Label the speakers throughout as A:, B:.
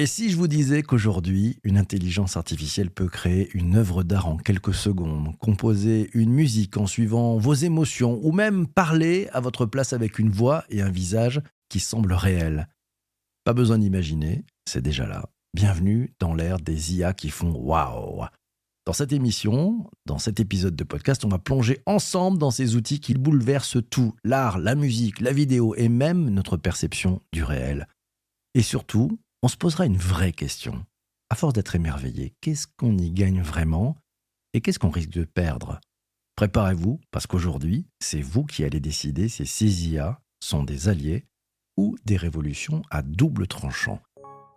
A: Et si je vous disais qu'aujourd'hui, une intelligence artificielle peut créer une œuvre d'art en quelques secondes, composer une musique en suivant vos émotions, ou même parler à votre place avec une voix et un visage qui semblent réels? Pas besoin d'imaginer, c'est déjà là. Bienvenue dans l'ère des IA qui font waouh. Dans cette émission, dans cet épisode de podcast, on va plonger ensemble dans ces outils qui bouleversent tout, l'art, la musique, la vidéo et même notre perception du réel. Et surtout, on se posera une vraie question. À force d'être émerveillé, qu'est-ce qu'on y gagne vraiment et qu'est-ce qu'on risque de perdre? Préparez-vous, parce qu'aujourd'hui, c'est vous qui allez décider si ces IA sont des alliés ou des révolutions à double tranchant.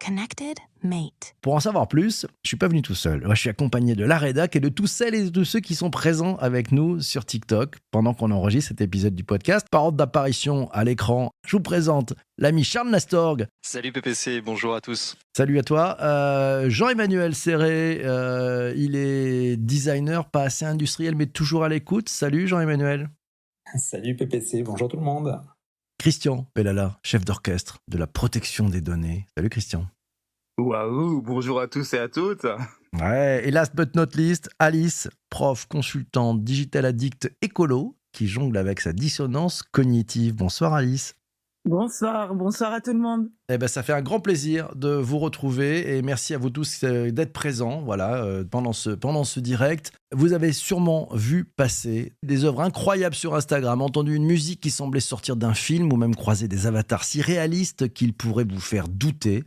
B: Connected Mate.
A: Pour en savoir plus, je ne suis pas venu tout seul. Je suis accompagné de la rédac et de tous celles et de ceux qui sont présents avec nous sur TikTok pendant qu'on enregistre cet épisode du podcast. Par ordre d'apparition à l'écran, je vous présente l'ami Charles Nastorg.
C: Salut PPC, bonjour à tous.
A: Salut à toi. Jean-Emmanuel Serré, il est designer, pas assez industriel, mais toujours à l'écoute. Salut Jean-Emmanuel.
D: Salut PPC, bonjour tout le monde.
A: Christian Pellala, chef d'orchestre de la protection des données. Salut Christian.
E: Waouh, bonjour à tous et à toutes.
A: Ouais, et last but not least, Alice, prof, consultante, digital addict écolo, qui jongle avec sa dissonance cognitive. Bonsoir Alice.
F: Bonsoir à tout le monde.
A: Eh ben, ça fait un grand plaisir de vous retrouver et merci à vous tous d'être présents pendant ce direct. Vous avez sûrement vu passer des œuvres incroyables sur Instagram, entendu une musique qui semblait sortir d'un film ou même croisé des avatars si réalistes qu'ils pourraient vous faire douter.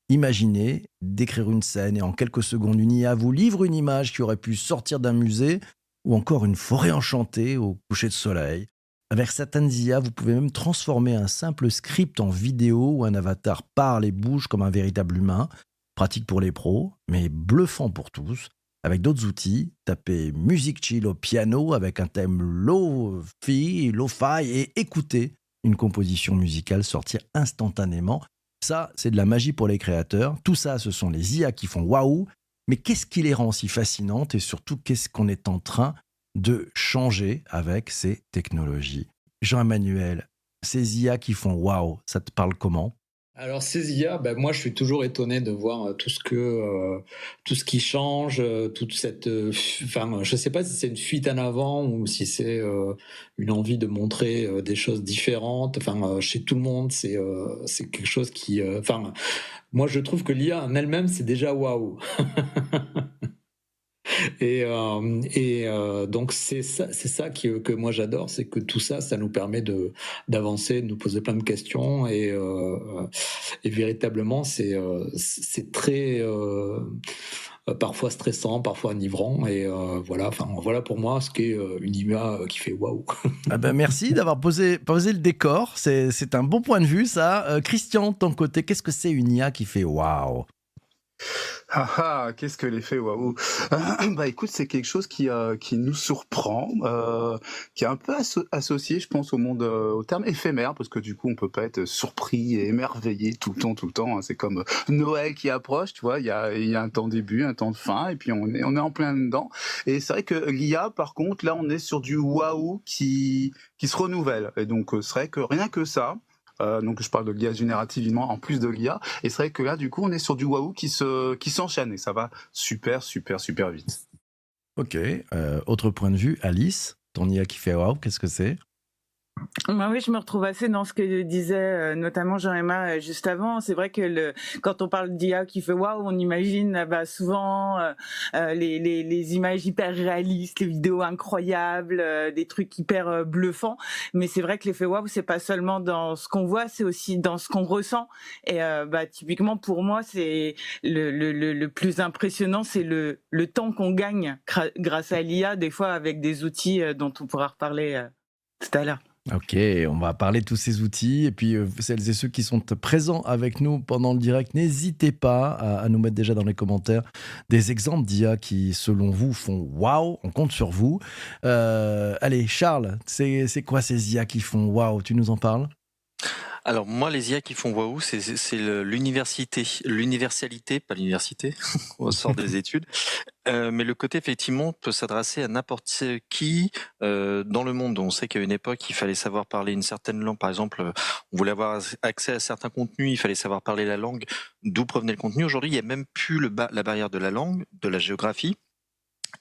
A: Imaginez d'écrire une scène et en quelques secondes, une IA vous livre une image qui aurait pu sortir d'un musée ou encore une forêt enchantée au coucher de soleil. Avec certaines IA, vous pouvez même transformer un simple script en vidéo où un avatar parle et bouge comme un véritable humain. Pratique pour les pros, mais bluffant pour tous. Avec d'autres outils, tapez musique chill au piano avec un thème lo-fi et écoutez une composition musicale sortir instantanément. Ça, c'est de la magie pour les créateurs. Tout ça, ce sont les IA qui font waouh. Mais qu'est-ce qui les rend si fascinantes et surtout, qu'est-ce qu'on est en train de changer avec ces technologies? Jean-Emmanuel, ces IA qui font waouh, ça te parle comment?
D: Alors ces IA, moi je suis toujours étonné de voir tout ce qui change, toute cette, je sais pas si c'est une fuite en avant ou si c'est une envie de montrer des choses différentes. Chez tout le monde, c'est quelque chose qui, moi je trouve que l'IA en elle-même c'est déjà waouh. Donc c'est ça que moi j'adore, c'est que tout ça nous permet d'avancer, de nous poser plein de questions et véritablement c'est très parfois stressant, parfois enivrant et voilà pour moi ce qu'est une IA qui fait waouh.
A: Merci d'avoir posé le décor, c'est un bon point de vue ça. Christian, de ton côté, qu'est-ce que c'est une IA qui fait waouh?
E: Qu'est-ce que l'effet waouh? Écoute, c'est quelque chose qui nous surprend, qui est un peu associé, je pense, au terme éphémère, parce que du coup, on peut pas être surpris et émerveillé tout le temps. Hein. C'est comme Noël qui approche, tu vois, il y a un temps début, un temps de fin, et puis on est en plein dedans. Et c'est vrai que l'IA, par contre, là, on est sur du waouh qui se renouvelle. Et donc, c'est vrai que rien que ça. Donc je parle de l'IA générative en plus de l'IA, et c'est vrai que là du coup on est sur du waouh qui s'enchaîne et ça va super vite.
A: Ok, autre point de vue, Alice, ton IA qui fait waouh, qu'est-ce que c'est?
F: Oui, je me retrouve assez dans ce que disait notamment Jean-Emma juste avant. C'est vrai que quand on parle d'IA qui fait waouh, on imagine souvent les images hyper réalistes, les vidéos incroyables, des trucs hyper bluffants. Mais c'est vrai que l'effet waouh, c'est pas seulement dans ce qu'on voit, c'est aussi dans ce qu'on ressent. Et typiquement pour moi, c'est le plus impressionnant, c'est le temps qu'on gagne grâce à l'IA, des fois avec des outils dont on pourra reparler tout à l'heure.
A: Ok, on va parler de tous ces outils. Et puis, celles et ceux qui sont présents avec nous pendant le direct, n'hésitez pas à nous mettre déjà dans les commentaires des exemples d'IA qui, selon vous, font waouh. On compte sur vous. Allez, Charles, c'est quoi ces IA qui font waouh? Tu nous en parles?
C: Alors moi, les IA qui font waouh, l'universalité, pas l'université, on sort des études, Mais le côté effectivement peut s'adresser à n'importe qui dans le monde. On sait qu'à une époque, il fallait savoir parler une certaine langue. Par exemple, on voulait avoir accès à certains contenus, il fallait savoir parler la langue d'où provenait le contenu. Aujourd'hui, il n'y a même plus la barrière de la langue, de la géographie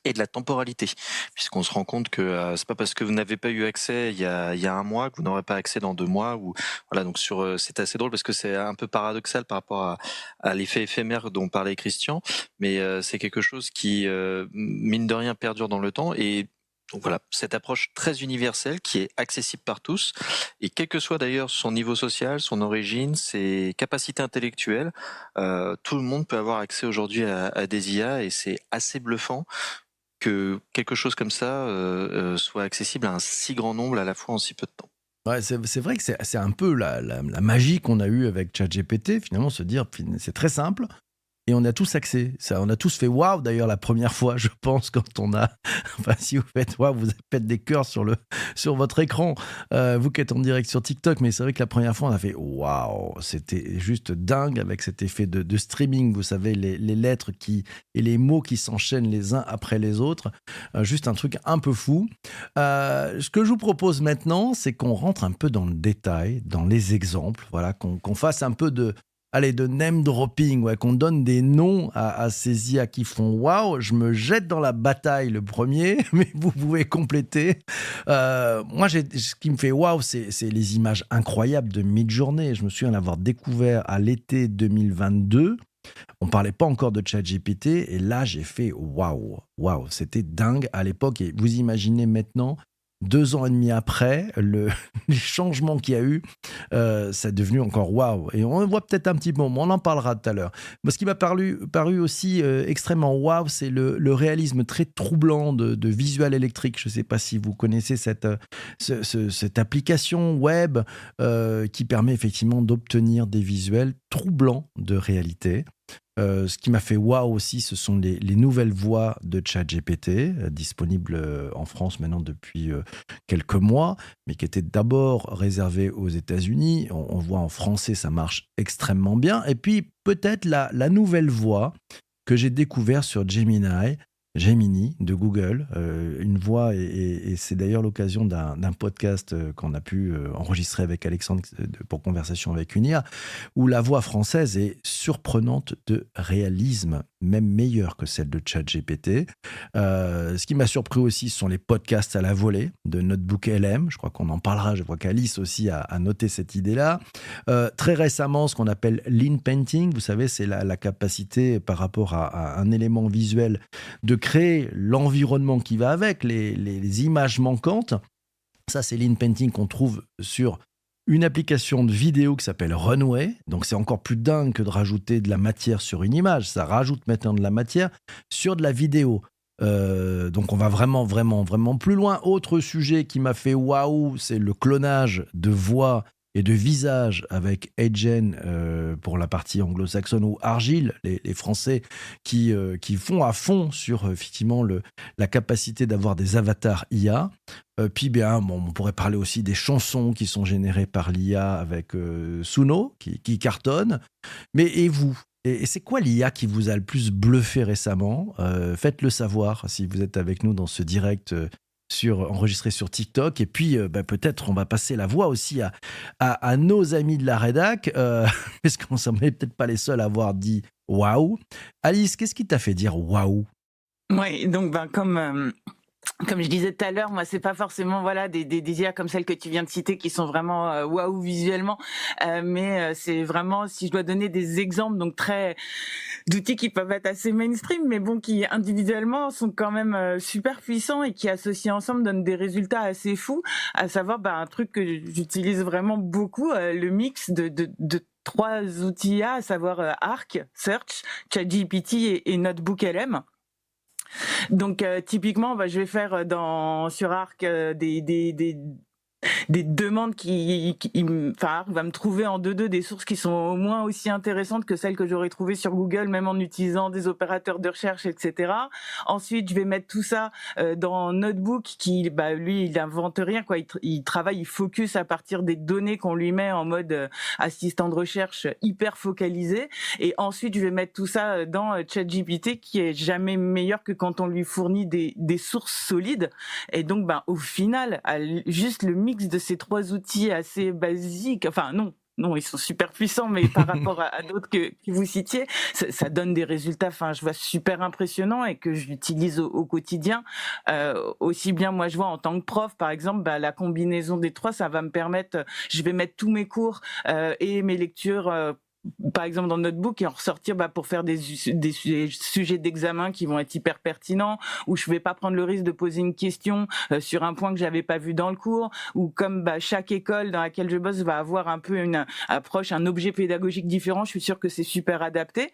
C: et de la temporalité, puisqu'on se rend compte que c'est pas parce que vous n'avez pas eu accès il y a un mois que vous n'aurez pas accès dans 2 mois. Ou voilà, donc c'est assez drôle parce que c'est un peu paradoxal par rapport à l'effet éphémère dont parlait Christian, mais c'est quelque chose qui mine de rien perdure dans le temps. Et donc voilà, cette approche très universelle qui est accessible par tous, et quel que soit d'ailleurs son niveau social, son origine, ses capacités intellectuelles, tout le monde peut avoir accès aujourd'hui à des IA, et c'est assez bluffant que quelque chose comme ça soit accessible à un si grand nombre à la fois en si peu de temps.
A: Ouais, c'est vrai que c'est un peu la magie qu'on a eue avec ChatGPT, finalement, se dire, c'est très simple. Et on a tous accès. Ça, on a tous fait waouh, d'ailleurs, la première fois, je pense, quand on a. Enfin, si vous faites waouh, vous faites des cœurs sur votre écran, vous qui êtes en direct sur TikTok. Mais c'est vrai que la première fois, on a fait waouh. C'était juste dingue avec cet effet de streaming. Vous savez, les lettres et les mots qui s'enchaînent les uns après les autres. Juste un truc un peu fou. Ce que je vous propose maintenant, c'est qu'on rentre un peu dans le détail, dans les exemples. Voilà, qu'on fasse un peu de name dropping, ouais, qu'on donne des noms à ces IA qui font waouh. Je me jette dans la bataille le premier, mais vous pouvez compléter. Moi, ce qui me fait waouh, c'est les images incroyables de Midjourney. Je me souviens l'avoir découvert à l'été 2022. On parlait pas encore de ChatGPT, et là, j'ai fait waouh, c'était dingue à l'époque. Et vous imaginez maintenant, 2 ans et demi après, les changements qu'il y a eu, ça est devenu encore waouh. Et on voit peut-être un petit peu, on en parlera tout à l'heure. Moi, ce qui m'a paru aussi extrêmement waouh, c'est le réalisme très troublant de Visual Electric. Je ne sais pas si vous connaissez cette application web qui permet effectivement d'obtenir des visuels troublants de réalité. Ce qui m'a fait waouh aussi, ce sont les nouvelles voix de ChatGPT, disponibles en France maintenant depuis quelques mois, mais qui étaient d'abord réservées aux États-Unis. On voit en français, ça marche extrêmement bien. Et puis peut-être la nouvelle voix que j'ai découverte sur Gemini de Google, une voix, et c'est d'ailleurs l'occasion d'un podcast qu'on a pu enregistrer avec Alexandre pour Conversation avec une IA, où la voix française est surprenante de réalisme, même meilleure que celle de ChatGPT. Ce qui m'a surpris aussi, ce sont les podcasts à la volée de Notebook LM. Je crois qu'on en parlera. Je vois qu'Alice aussi a noté cette idée-là. Très récemment, ce qu'on appelle lean painting. Vous savez, c'est la capacité par rapport à un élément visuel de créer l'environnement qui va avec, les images manquantes. Ça, c'est lean painting qu'on trouve sur une application de vidéo qui s'appelle Runway. Donc, c'est encore plus dingue que de rajouter de la matière sur une image. Ça rajoute maintenant de la matière sur de la vidéo. Donc, on va vraiment plus loin. Autre sujet qui m'a fait waouh, c'est le clonage de voix et de visage avec Agen pour la partie anglo-saxonne, ou Argile, les Français qui font à fond sur effectivement la capacité d'avoir des avatars IA. Puis on pourrait parler aussi des chansons qui sont générées par l'IA avec Suno qui cartonne. Mais et vous? Et c'est quoi l'IA qui vous a le plus bluffé récemment? Faites-le savoir si vous êtes avec nous dans ce direct enregistré sur TikTok. Et puis peut-être on va passer la voix aussi à nos amis de la rédac, parce qu'on n'est peut-être pas les seuls à avoir dit waouh. Alice, qu'est-ce qui t'a fait dire waouh?
F: Oui, donc comme je disais tout à l'heure, moi c'est pas forcément des IA comme celles que tu viens de citer qui sont vraiment waouh visuellement, mais c'est vraiment, si je dois donner des exemples, donc d'outils qui peuvent être assez mainstream, mais bon, qui individuellement sont quand même super puissants et qui associés ensemble donnent des résultats assez fous. À savoir un truc que j'utilise vraiment beaucoup, le mix de 3 outils IA, à savoir Arc, Search, ChatGPT et Notebook LM. Donc typiquement, je vais faire sur Arc des des demandes enfin, va me trouver en 2-2 des sources qui sont au moins aussi intéressantes que celles que j'aurais trouvées sur Google, même en utilisant des opérateurs de recherche, etc. Ensuite, je vais mettre tout ça dans Notebook, qui, lui, il invente rien, quoi. Il travaille, il focus à partir des données qu'on lui met en mode assistant de recherche hyper focalisé. Et ensuite, je vais mettre tout ça dans ChatGPT, qui est jamais meilleur que quand on lui fournit des sources solides. Et donc, au final, juste le mix de ces 3 outils assez basiques, enfin non, ils sont super puissants, mais par rapport à d'autres que vous citiez, ça donne des résultats, enfin, je vois super impressionnants et que j'utilise au quotidien. Aussi bien, moi, je vois en tant que prof, par exemple, la combinaison des 3, ça va me permettre, je vais mettre tous mes cours et mes lectures par exemple dans Notebook, et en ressortir pour faire des sujets d'examen qui vont être hyper pertinents, où je vais pas prendre le risque de poser une question sur un point que j'avais pas vu dans le cours, ou comme chaque école dans laquelle je bosse va avoir un peu une approche, un objet pédagogique différent, je suis sûre que c'est super adapté.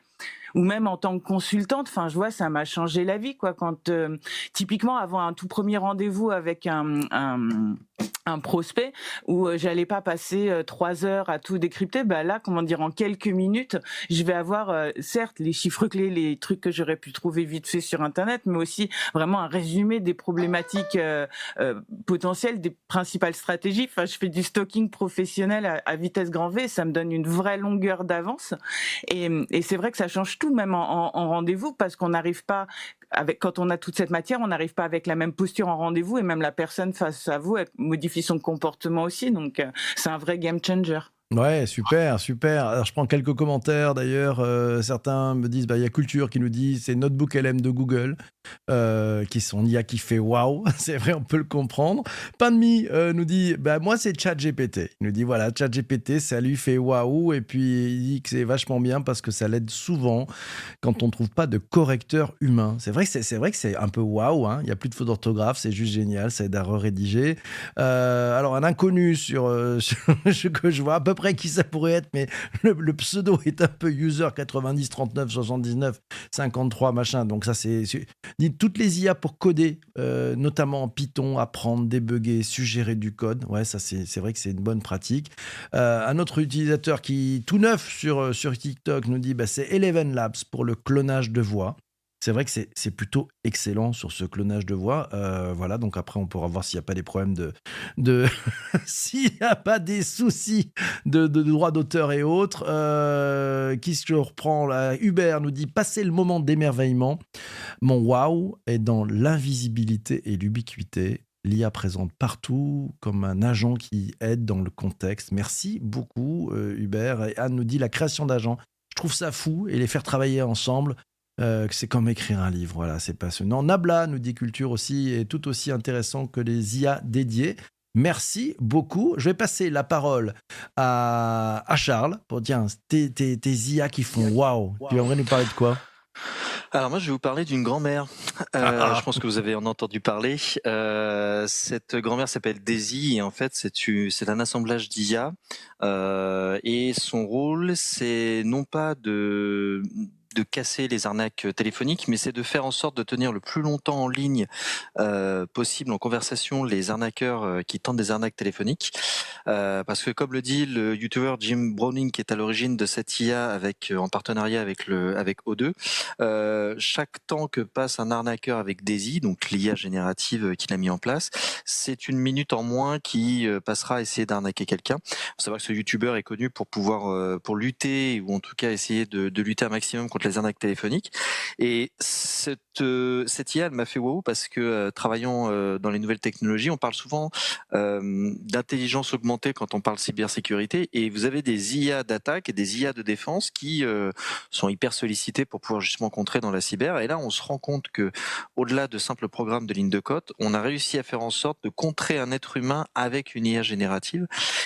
F: Ou même en tant que consultante, enfin, je vois, ça m'a changé la vie, quoi. Quand typiquement avant un tout premier rendez-vous avec un prospect où j'allais pas passer 3 heures à tout décrypter, là, en quelques minutes, je vais avoir certes les chiffres clés, les trucs que j'aurais pu trouver vite fait sur Internet, mais aussi vraiment un résumé des problématiques potentielles, des principales stratégies. Enfin, je fais du stocking professionnel à vitesse grand V, ça me donne une vraie longueur d'avance. Et c'est vrai que ça change tout, même en rendez-vous, parce qu'on n'arrive pas quand on a toute cette matière, on n'arrive pas avec la même posture en rendez-vous, et même la personne face à vous, elle modifie son comportement aussi. Donc, c'est un vrai game changer.
A: Ouais, super, super. Alors, je prends quelques commentaires d'ailleurs. Certains me disent, il y a Culture qui nous dit, c'est Notebook LM de Google, qui sont IA qui fait waouh. C'est vrai, on peut le comprendre. Panmi nous dit, moi c'est ChatGPT. Il nous dit, voilà, ChatGPT, ça lui fait waouh. Et puis il dit que c'est vachement bien parce que ça l'aide souvent quand on ne trouve pas de correcteur humain. C'est vrai que c'est un peu waouh. Hein. Il n'y a plus de fautes d'orthographe, c'est juste génial, ça aide à rédiger. Alors, un inconnu que je vois à peu près qui ça pourrait être, mais le pseudo est un peu user 90 39 79 53 machin. Donc ça c'est dit toutes les IA pour coder, notamment en Python, apprendre, débugger, suggérer du code. Ouais, ça c'est vrai que c'est une bonne pratique. Un autre utilisateur qui tout neuf sur TikTok nous dit c'est Eleven Labs pour le clonage de voix. C'est vrai que c'est plutôt excellent sur ce clonage de voix. Voilà, donc après, on pourra voir s'il n'y a pas des problèmes de s'il n'y a pas des soucis de droits d'auteur et autres. Qui se reprend là, Hubert nous dit « Passer le moment d'émerveillement. Mon waouh est dans l'invisibilité et l'ubiquité. L'IA présente partout comme un agent qui aide dans le contexte. » Merci beaucoup, Hubert. Et Anne nous dit « La création d'agents. Je trouve ça fou et les faire travailler ensemble. » C'est comme écrire un livre, voilà, c'est passionnant. Nabla nous dit Culture aussi est tout aussi intéressant que les IA dédiés. Merci beaucoup. Je vais passer la parole à Charles pour dire tes IA qui font waouh. Tu aimerais nous parler de quoi?
C: Alors moi, je vais vous parler d'une grand-mère. Je pense que vous avez en entendu parler. Cette grand-mère s'appelle Daisy et en fait, c'est un assemblage d'IA. Et son rôle, c'est non pas de casser les arnaques téléphoniques, mais c'est de faire en sorte de tenir le plus longtemps en ligne possible en conversation les arnaqueurs qui tentent des arnaques téléphoniques. Parce que comme le dit le youtubeur Jim Browning, qui est à l'origine de cette IA en partenariat avec O2, chaque temps que passe un arnaqueur avec Daisy, donc l'IA générative qu'il a mis en place, c'est une minute en moins qui passera à essayer d'arnaquer quelqu'un. Il faut savoir que ce youtubeur est connu pour pouvoir pour lutter, ou en tout cas essayer de lutter un maximum contre les arnaques téléphoniques. Et cette IA, elle m'a fait wow parce que travaillant dans les nouvelles technologies, on parle souvent d'intelligence augmentée quand on parle cybersécurité, et vous avez des IA d'attaque et des IA de défense qui sont hyper sollicités pour pouvoir justement contrer dans la cyber. Et là, on se rend compte que au-delà de simples programmes de ligne de code, on a réussi à faire en sorte de contrer un être humain avec une IA générative.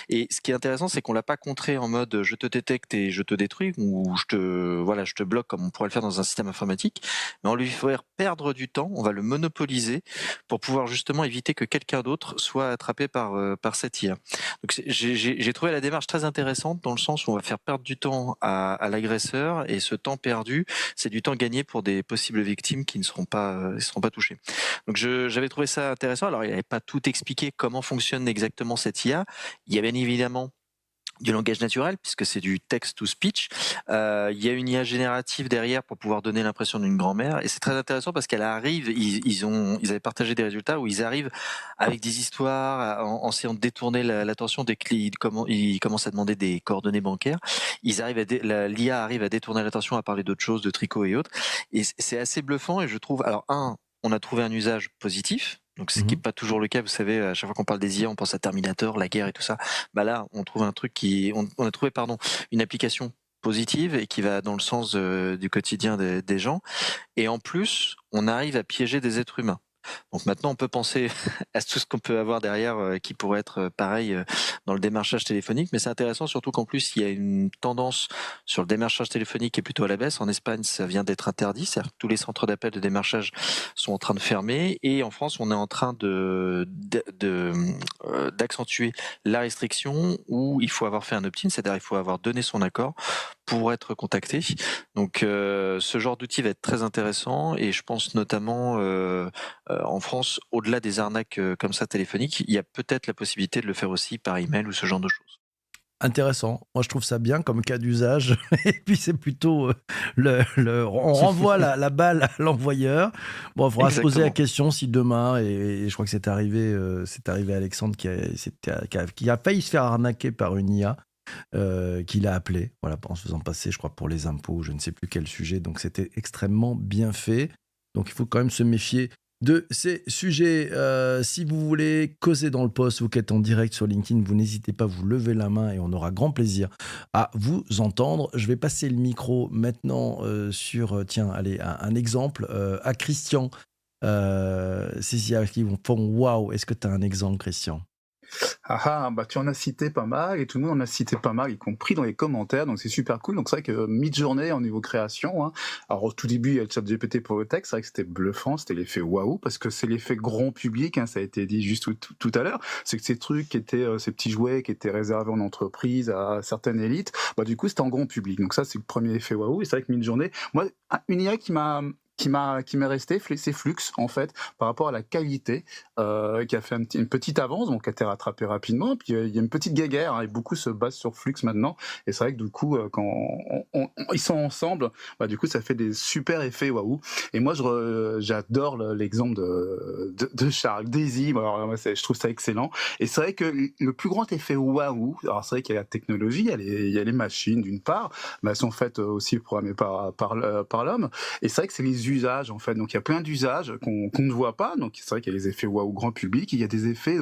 C: Et ce qui est intéressant, c'est qu'on l'a pas contré en mode je te détecte et je te détruis, ou je te bloque comme on pourrait le faire dans un système informatique, mais on lui faire perdre du temps, on va le monopoliser pour pouvoir justement éviter que quelqu'un d'autre soit attrapé par cette IA. Donc j'ai trouvé la démarche très intéressante dans le sens où on va faire perdre du temps à l'agresseur, et ce temps perdu, c'est du temps gagné pour des possibles victimes qui ne seront pas touchées. Donc j'avais trouvé ça intéressant. Alors il n'avait pas tout expliqué comment fonctionne exactement cette IA. Il y a bien évidemment du langage naturel, puisque c'est du text-to-speech. Il y a une IA générative derrière pour pouvoir donner l'impression d'une grand-mère, et c'est très intéressant parce qu'elle arrive, ils avaient partagé des résultats où ils arrivent avec des histoires, en essayant de détourner l'attention dès qu'ils commencent à demander des coordonnées bancaires. L'IA arrive à détourner l'attention, à parler d'autres choses, de tricot et autres. Et c'est assez bluffant, et je trouve, alors on a trouvé un usage positif. Donc, ce qui n'est pas toujours le cas, vous savez, à chaque fois qu'on parle des IA, on pense à Terminator, la guerre et tout ça. Bah là, on trouve un truc on a trouvé, une application positive et qui va dans le sens du quotidien des gens. Et en plus, on arrive à piéger des êtres humains. Donc maintenant, on peut penser à tout ce qu'on peut avoir derrière qui pourrait être pareil dans le démarchage téléphonique, mais c'est intéressant surtout qu'en plus, il y a une tendance sur le démarchage téléphonique qui est plutôt à la baisse. En Espagne, ça vient d'être interdit, c'est-à-dire que tous les centres d'appel de démarchage sont en train de fermer, et en France, on est en train d'accentuer la restriction où il faut avoir fait un opt-in, c'est-à-dire il faut avoir donné son accord pour être contacté. Donc ce genre d'outil va être très intéressant, et je pense notamment en France, au-delà des arnaques comme ça téléphoniques, il y a peut-être la possibilité de le faire aussi par email ou ce genre de choses.
A: Intéressant. Moi, je trouve ça bien comme cas d'usage. Et puis, c'est plutôt on renvoie la balle à l'envoyeur. Bon, il faudra se poser la question si demain, et je crois que c'est arrivé à Alexandre qui a failli se faire arnaquer par une IA. Qu'il a appelé, voilà, en se faisant passer, je crois, pour les impôts, je ne sais plus quel sujet. Donc, c'était extrêmement bien fait. Donc, il faut quand même se méfier de ces sujets. Si vous voulez causer dans le post, vous qui êtes en direct sur LinkedIn, vous n'hésitez pas, vous levez la main et on aura grand plaisir à vous entendre. Je vais passer le micro maintenant sur, un exemple à Christian. Ces IA qui font waouh. Est-ce que tu as un exemple, Christian ?
E: Tu en as cité pas mal, et tout le monde en a cité pas mal, y compris dans les commentaires, donc c'est super cool. Donc c'est vrai que Midjourney en niveau création, alors au tout début il y a le ChatGPT pour le texte, c'est vrai que c'était bluffant, c'était l'effet waouh, parce que c'est l'effet grand public, ça a été dit juste tout à l'heure, c'est que ces trucs qui étaient, ces petits jouets qui étaient réservés en entreprise à certaines élites, du coup c'était en grand public, donc ça c'est le premier effet waouh. Et c'est vrai que Midjourney, moi, une IA qui m'est resté, c'est Flux, en fait, par rapport à la qualité, qui a fait une petite avance, donc qui a été rattrapée rapidement. Puis il y a une petite guéguerre, et beaucoup se basent sur Flux maintenant. Et c'est vrai que du coup, quand ils sont ensemble, du coup, ça fait des super effets waouh. Et moi, j'adore l'exemple de Charles Daisy. Alors, moi, je trouve ça excellent. Et c'est vrai que le plus grand effet waouh, alors c'est vrai qu'il y a la technologie, il y a les machines d'une part, mais elles sont faites aussi programmées par l'homme. Et c'est vrai que c'est les usages, en fait. Donc il y a plein d'usages qu'on ne voit pas. Donc c'est vrai qu'il y a les effets waouh grand public, il y a des effets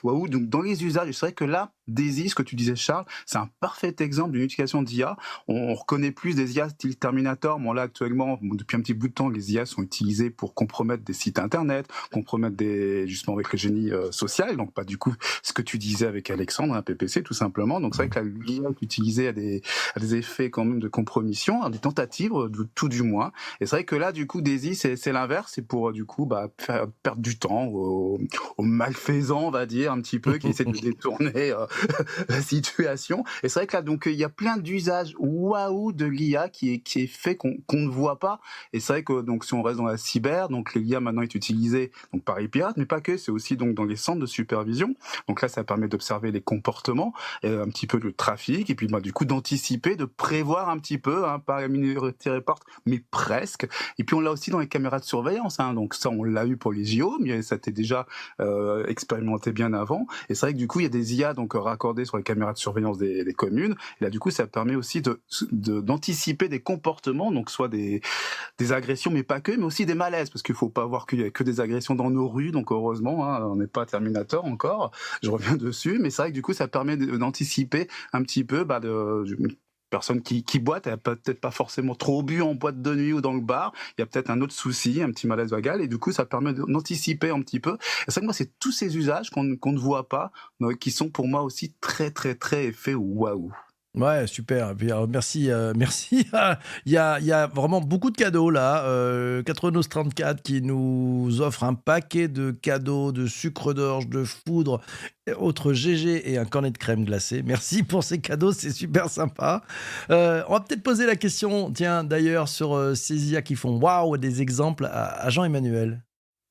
E: waouh donc dans les usages. Et c'est vrai que là, Daisy, ce que tu disais, Charles, c'est un parfait exemple d'une utilisation d'IA. On reconnaît plus des IA style Terminator. Là actuellement, depuis un petit bout de temps, les IA sont utilisées pour compromettre des sites internet, compromettre justement avec le génie social. Donc pas du coup ce que tu disais avec Alexandre, un PPC tout simplement. Donc c'est vrai que l'IA est utilisée à des effets quand même de compromission, à des tentatives tout du moins. Et c'est vrai que là, du coup, Daisy, c'est l'inverse, c'est pour du coup faire perdre du temps aux malfaisants, on va dire, un petit peu, qui essaient de détourner la situation. Et c'est vrai que là, donc il y a plein d'usages waouh de l'IA qui est fait qu'on ne voit pas. Et c'est vrai que donc si on reste dans la cyber, donc l'IA maintenant est utilisée donc par les pirates, mais pas que, c'est aussi donc dans les centres de supervision. Donc là, ça permet d'observer les comportements, un petit peu le trafic, et puis du coup d'anticiper, de prévoir un petit peu, pas la Minority Report, mais presque. Et puis on l'a aussi dans les caméras de surveillance, donc ça on l'a eu pour les JO, mais ça était déjà expérimenté bien avant. Et c'est vrai que du coup il y a des IA donc raccordées sur les caméras de surveillance des communes. Et là du coup ça permet aussi d'anticiper des comportements, donc soit des agressions, mais pas que, mais aussi des malaises, parce qu'il faut pas voir qu'il y a que des agressions dans nos rues. Donc heureusement, on n'est pas Terminator encore. Je reviens dessus, mais c'est vrai que du coup ça permet d'anticiper un petit peu personne qui boite, elle n'a peut-être pas forcément trop bu en boîte de nuit ou dans le bar, il y a peut-être un autre souci, un petit malaise vagal, et du coup ça permet d'anticiper un petit peu. Et c'est vrai que moi c'est tous ces usages qu'on ne voit pas, qui sont pour moi aussi très très très effets waouh.
A: Ouais, super. Et puis, merci, merci. Il y a vraiment beaucoup de cadeaux là. Catronos 34 qui nous offre un paquet de cadeaux, de sucre d'orge, de foudre, autre GG et un cornet de crème glacée. Merci pour ces cadeaux, c'est super sympa. On va peut-être poser la question, tiens, d'ailleurs, sur ces IA qui font waouh, des exemples à Jean-Emmanuel.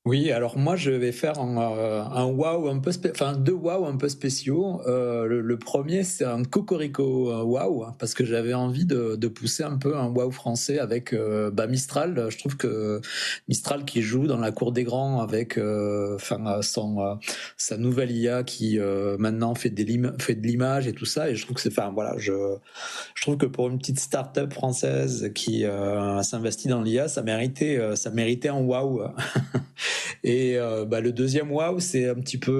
D: Oui, alors moi je vais faire un wow un peu enfin deux wow un peu spéciaux. Le premier c'est un cocorico wow parce que j'avais envie de pousser un peu un wow français avec Mistral. Je trouve que Mistral qui joue dans la cour des grands avec sa nouvelle IA qui maintenant fait fait de l'image et tout ça, et je trouve que c'est enfin voilà, je trouve que pour une petite start-up française qui s'investit dans l'IA, ça méritait un wow. Et le deuxième wow, c'est un petit peu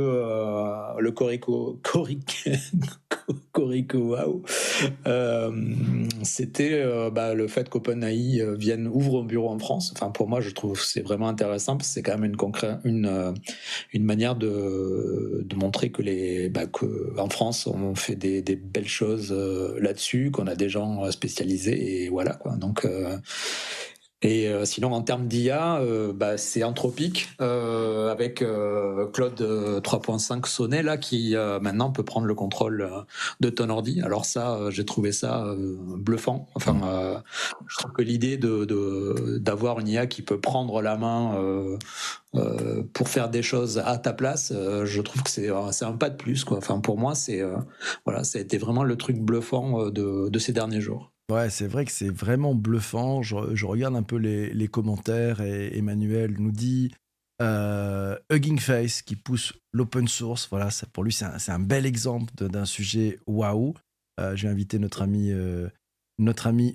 D: le Corico wow. C'était le fait qu'OpenAI ouvre un bureau en France. Enfin, pour moi, je trouve que c'est vraiment intéressant parce que c'est quand même une manière de montrer que en France, on fait des belles choses là-dessus, qu'on a des gens spécialisés et voilà quoi. Donc sinon, en termes d'IA, c'est Anthropic avec Claude 3.5 Sonnet là qui maintenant peut prendre le contrôle de ton ordi. Alors ça, j'ai trouvé ça bluffant. Enfin, je trouve que l'idée d'avoir une IA qui peut prendre la main pour faire des choses à ta place, je trouve que c'est un pas de plus quoi. Enfin, pour moi, voilà, ça a été vraiment le truc bluffant de ces derniers jours.
A: Ouais, c'est vrai que c'est vraiment bluffant. Je regarde un peu les commentaires et Emmanuel nous dit Hugging Face qui pousse l'open source. Voilà, pour lui, c'est un bel exemple d'un sujet waouh. Je vais inviter notre ami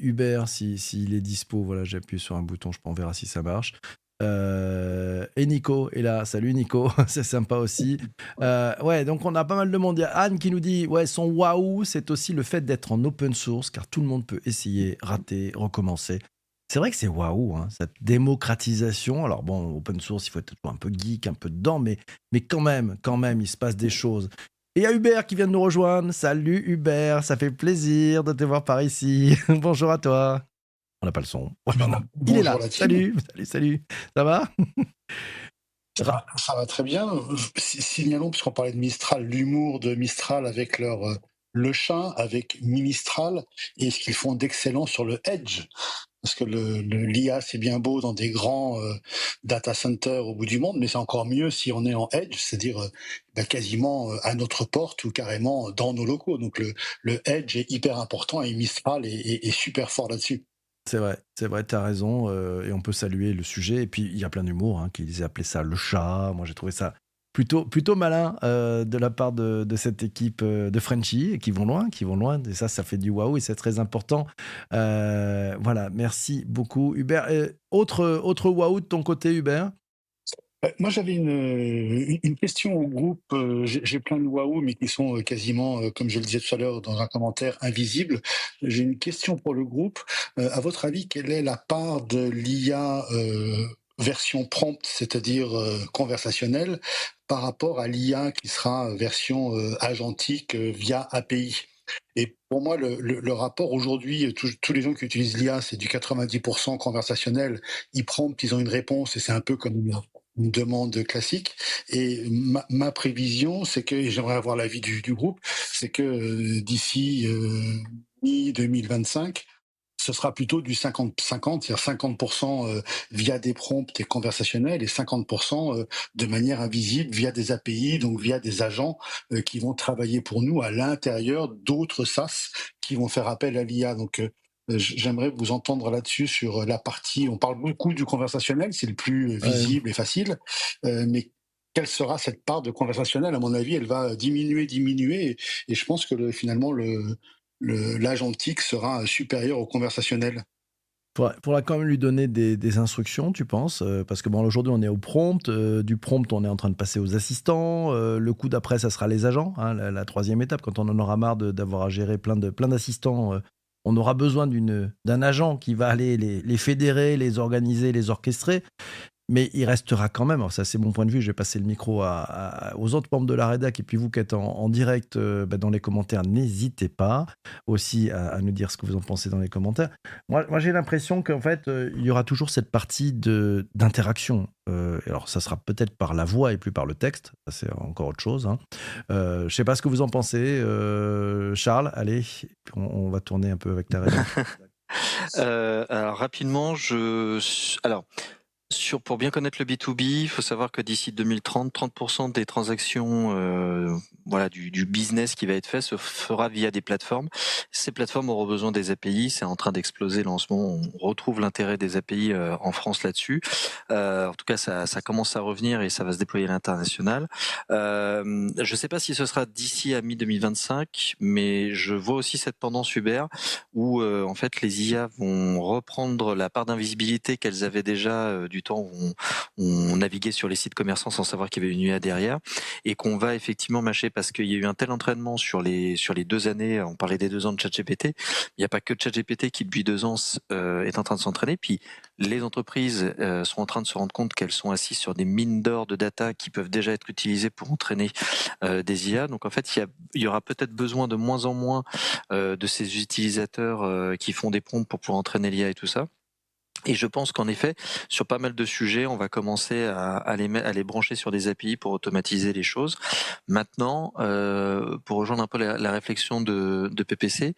A: Hubert s'il est dispo. Voilà, j'ai appuyé sur un bouton, on verra si ça marche. Et Nico est là. Salut Nico, c'est sympa aussi. Ouais, donc on a pas mal de monde. Il y a Anne qui nous dit ouais, son waouh, c'est aussi le fait d'être en open source, car tout le monde peut essayer, rater, recommencer. C'est vrai que c'est waouh, hein, cette démocratisation. Alors bon, open source, il faut être un peu geek, un peu dedans, mais quand même, il se passe des choses. Et il y a Hubert qui vient de nous rejoindre. Salut Hubert, ça fait plaisir de te voir par ici. Bonjour à toi. On n'a pas le son. Il est là. Salut. Ça va?
G: Ça va très bien. Signalons, puisqu'on parlait de Mistral, l'humour de Mistral avec le chat, avec Mimistral, et ce qu'ils font d'excellent sur le Edge. Parce que l'IA, c'est bien beau dans des grands data centers au bout du monde, mais c'est encore mieux si on est en Edge, c'est-à-dire quasiment à notre porte ou carrément dans nos locaux. Donc le Edge est hyper important et Mistral est super fort là-dessus.
A: C'est vrai, t'as raison, et on peut saluer le sujet. Et puis, il y a plein d'humour, hein, qu'ils aient appelé ça le chat. Moi, j'ai trouvé ça plutôt malin de la part de cette équipe de Frenchie, qui vont loin. Et ça fait du waouh, et c'est très important. Voilà, merci beaucoup, Hubert. Autre waouh de ton côté, Hubert?
G: Moi, j'avais une question au groupe. J'ai plein de waouh, mais qui sont quasiment, comme je le disais tout à l'heure dans un commentaire, invisibles. J'ai une question pour le groupe. À votre avis, quelle est la part de l'IA version prompt, c'est-à-dire conversationnelle, par rapport à l'IA qui sera version agentique via API? Et pour moi, le rapport aujourd'hui, tous les gens qui utilisent l'IA, c'est du 90% conversationnel. Ils promptent, ils ont une réponse, et c'est un peu comme une demande classique. Et ma prévision, c'est que, et j'aimerais avoir l'avis du groupe, c'est que d'ici mi-2025, ce sera plutôt du 50-50, c'est-à-dire 50% via des prompts et conversationnels et 50% de manière invisible via des API, donc via des agents qui vont travailler pour nous à l'intérieur d'autres SaaS qui vont faire appel à l'IA. Donc j'aimerais vous entendre là-dessus sur la partie, on parle beaucoup du conversationnel, c'est le plus visible et facile, mais quelle sera cette part de conversationnel? À mon avis, elle va diminuer, et je pense que finalement, l'agentique sera supérieur au conversationnel.
A: Faudra quand même lui donner des instructions, tu penses? Parce que bon, aujourd'hui, on est au prompt. Du prompt, on est en train de passer aux assistants. Le coup d'après, ça sera les agents, hein, la troisième étape. Quand on en aura marre d'avoir à gérer plein d'assistants, on aura besoin d'un agent qui va aller les fédérer, les organiser, les orchestrer. mais il restera quand même, alors ça c'est mon point de vue, je vais passer le micro aux autres membres de la rédac, et puis vous qui êtes en direct dans les commentaires, n'hésitez pas aussi à nous dire ce que vous en pensez dans les commentaires. Moi j'ai l'impression qu'en fait, il y aura toujours cette partie d'interaction. Alors ça sera peut-être par la voix et plus par le texte, ça c'est encore autre chose, hein. Je sais pas ce que vous en pensez. Charles, allez, on va tourner un peu avec ta rédac.
C: Alors rapidement, alors pour bien connaître le B2B, il faut savoir que d'ici 2030, 30% des transactions du business qui va être fait se fera via des plateformes. Ces plateformes auront besoin des API, c'est en train d'exploser là en ce moment, on retrouve l'intérêt des API en France là-dessus. En tout cas, ça commence à revenir et ça va se déployer à l'international. Je ne sais pas si ce sera d'ici à mi-2025, mais je vois aussi cette tendance Uber où en fait les IA vont reprendre la part d'invisibilité qu'elles avaient déjà du temps où on naviguait sur les sites commerçants sans savoir qu'il y avait une IA derrière, et qu'on va effectivement mâcher parce qu'il y a eu un tel entraînement sur les 2 années, on parlait des 2 ans de ChatGPT, il n'y a pas que ChatGPT qui depuis 2 ans est en train de s'entraîner, puis les entreprises sont en train de se rendre compte qu'elles sont assises sur des mines d'or de data qui peuvent déjà être utilisées pour entraîner des IA, donc en fait il y aura peut-être besoin de moins en moins de ces utilisateurs qui font des prompts pour pouvoir entraîner l'IA et tout ça. Et je pense qu'en effet, sur pas mal de sujets, on va commencer à les brancher sur des API pour automatiser les choses. Maintenant, pour rejoindre un peu la réflexion de PPC,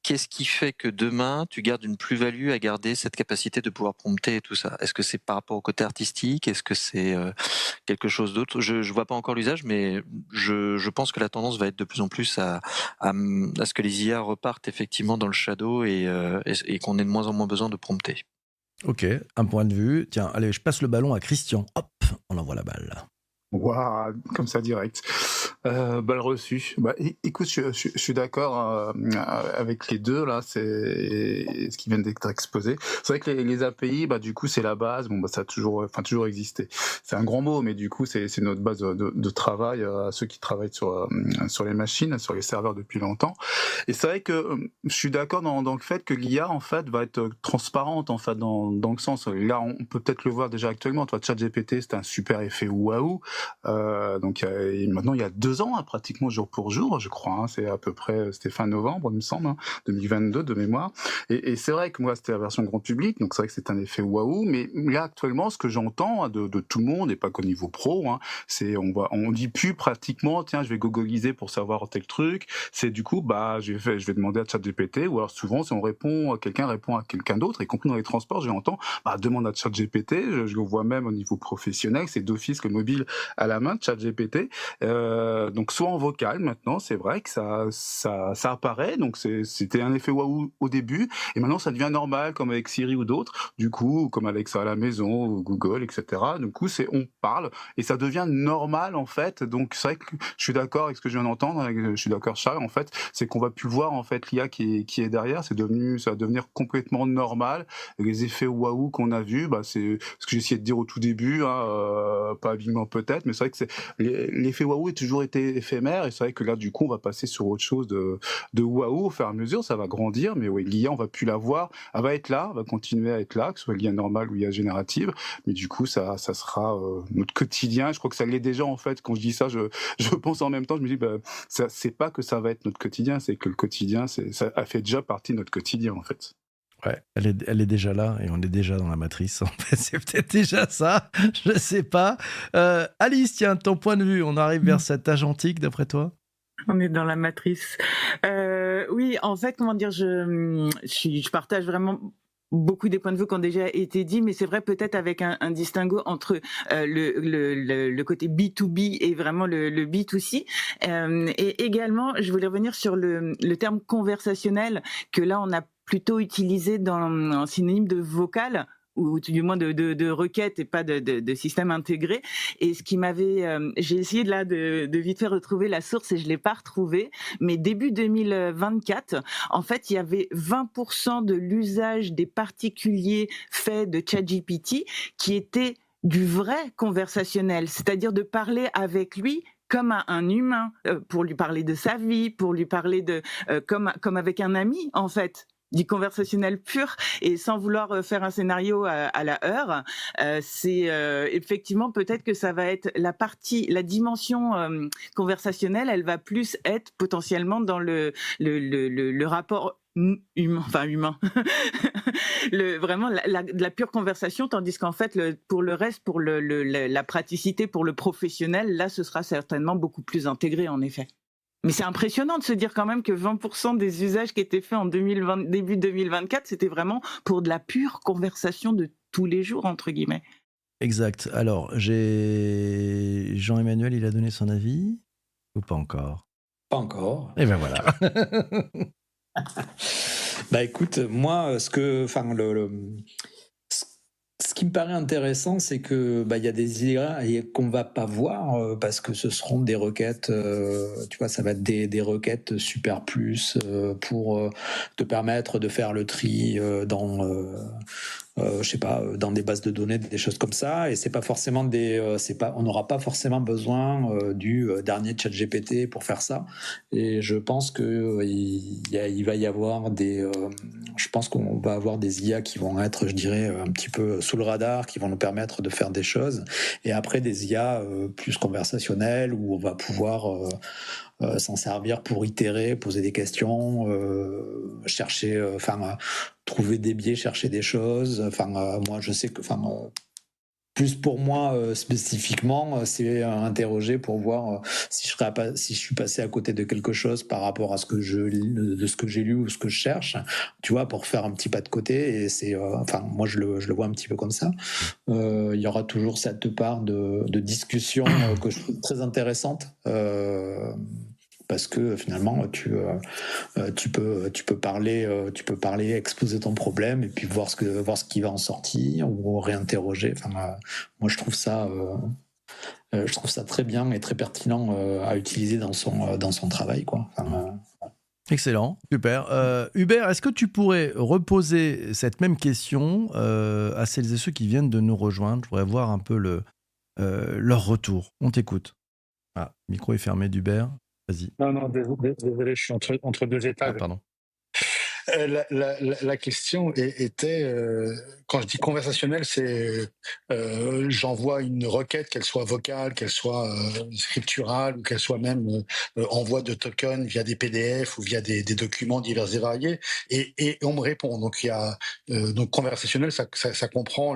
C: qu'est-ce qui fait que demain, tu gardes une plus-value à garder cette capacité de pouvoir prompter et tout ça? Est-ce que c'est par rapport au côté artistique? Est-ce que c'est quelque chose d'autre? Je vois pas encore l'usage, mais je pense que la tendance va être de plus en plus à ce que les IA repartent effectivement dans le shadow et qu'on ait de moins en moins besoin de prompter.
A: Ok, un point de vue. Tiens, allez, je passe le ballon à Christian. Hop, on envoie la balle.
E: Waouh, comme ça direct. Balle reçue. Écoute, je suis d'accord avec les deux là. C'est ce qui vient d'être exposé. C'est vrai que les API, du coup, c'est la base. Ça a toujours existé. C'est un grand mot, mais du coup, c'est notre base de travail à ceux qui travaillent sur les machines, sur les serveurs depuis longtemps. Et c'est vrai que je suis d'accord dans le fait que l'IA en fait va être transparente en fait dans le sens. Là, on peut peut-être le voir déjà actuellement. Toi, ChatGPT, c'était un super effet waouh. Donc maintenant il y a 2 ans, pratiquement jour pour jour, je crois, c'est à peu près, c'était fin novembre il me semble, 2022 de mémoire, et c'est vrai que moi c'était la version grand public, donc c'est vrai que c'est un effet waouh, mais là actuellement ce que j'entends de tout le monde, et pas qu'au niveau pro, c'est on dit plus pratiquement tiens je vais googliser pour savoir tel truc, c'est du coup je vais demander à ChatGPT, ou alors souvent si quelqu'un répond à quelqu'un d'autre, y compris dans les transports j'entends demande à ChatGPT, je le vois même au niveau professionnel, c'est d'office le mobile à la main de ChatGPT, donc soit en vocal maintenant, c'est vrai que ça apparaît, donc c'était un effet waouh au début, et maintenant ça devient normal comme avec Siri ou d'autres, du coup comme Alexa à la maison, ou Google, etc. Du coup on parle et ça devient normal en fait, donc c'est vrai que je suis d'accord avec ce que je viens d'entendre, je suis d'accord Charles, en fait c'est qu'on va plus voir en fait l'IA qui est derrière, ça va devenir complètement normal, et les effets waouh qu'on a vus, c'est ce que j'ai essayé de dire au tout début, pas habilement peut-être, mais c'est vrai que l'effet waouh a toujours été éphémère, et c'est vrai que là du coup on va passer sur autre chose de waouh au fur et à mesure, ça va grandir, mais oui, l'IA on va plus la voir, elle va être là, elle va continuer à être là, que ce soit l'IA normale ou l'IA générative, mais du coup ça sera notre quotidien. Je crois que ça l'est déjà en fait. Quand je dis ça, je pense en même temps, je me dis c'est pas que ça va être notre quotidien, c'est que le quotidien ça a fait déjà partie de notre quotidien en fait.
A: Ouais, elle est déjà là et on est déjà dans la matrice. En fait, c'est peut-être déjà ça, je sais pas. Alice, tiens, ton point de vue, on arrive vers cet âge antique d'après toi?
F: On est dans la matrice. Oui, en fait, comment dire, je partage vraiment beaucoup des points de vue qui ont déjà été dits, mais c'est vrai peut-être avec un distinguo entre le côté B2B et vraiment le B2C. Et également, je voulais revenir sur le terme conversationnel que là, on a plutôt utilisé en synonyme de vocal, ou du moins de requête et pas de système intégré. Et ce qui m'avait... j'ai essayé de vite fait retrouver la source et je l'ai pas retrouvée, mais début 2024, en fait, il y avait 20% de l'usage des particuliers faits de ChatGPT qui était du vrai conversationnel, c'est-à-dire de parler avec lui comme à un humain, pour lui parler de sa vie, pour lui parler comme avec un ami, en fait. du conversationnel pur et sans vouloir faire un scénario à la heure. C'est effectivement peut-être que ça va être la dimension conversationnelle, elle va plus être potentiellement dans le rapport humain, vraiment la pure conversation, tandis qu'en fait pour le reste, pour la praticité, pour le professionnel, là ce sera certainement beaucoup plus intégré en effet. Mais c'est impressionnant de se dire quand même que 20% des usages qui étaient faits en début 2024, c'était vraiment pour de la pure conversation de tous les jours, entre guillemets.
A: Exact. Alors, j'ai Jean-Emmanuel, il a donné son avis ou pas encore?
D: Pas encore.
A: Et ben voilà.
D: Bah écoute, moi, ce qui me paraît intéressant, c'est que il y a des IA qu'on va pas voir parce que ce seront des requêtes, tu vois, ça va être des requêtes super plus pour te permettre de faire le tri dans je sais pas, dans des bases de données, des choses comme ça, et c'est pas forcément on n'aura pas forcément besoin du dernier ChatGPT pour faire ça. Et je pense que il va y avoir je pense qu'on va avoir des IA qui vont être, je dirais, un petit peu sous le radar, qui vont nous permettre de faire des choses, et après des IA plus conversationnelles où on va pouvoir s'en servir pour itérer, poser des questions, chercher, trouver des biais, chercher des choses. Moi, je sais que, plus pour moi spécifiquement, c'est interroger pour voir si je suis passé à côté de quelque chose par rapport à ce que ce que j'ai lu ou ce que je cherche, tu vois, pour faire un petit pas de côté. Et c'est, moi, je le vois un petit peu comme ça. Il y aura toujours cette part de discussion que je trouve très intéressante. Parce que finalement tu peux parler, exposer ton problème et puis voir ce qui va en sortir ou réinterroger. Moi je trouve ça très bien et très pertinent à utiliser dans son travail, quoi.
A: Excellent, super. Hubert, est-ce que tu pourrais reposer cette même question à celles et ceux qui viennent de nous rejoindre? Je voudrais voir un peu leur retour. On t'écoute. Ah, le micro est fermé d'Hubert. Vas-y.
G: Non, désolé, je suis entre deux étages.
A: Ah, pardon.
G: La question était, quand je dis conversationnel, c'est j'envoie une requête, qu'elle soit vocale, qu'elle soit scripturale, ou qu'elle soit même envoi de tokens via des PDF ou via des documents divers et variés, et on me répond. Donc il y a donc conversationnel, ça comprend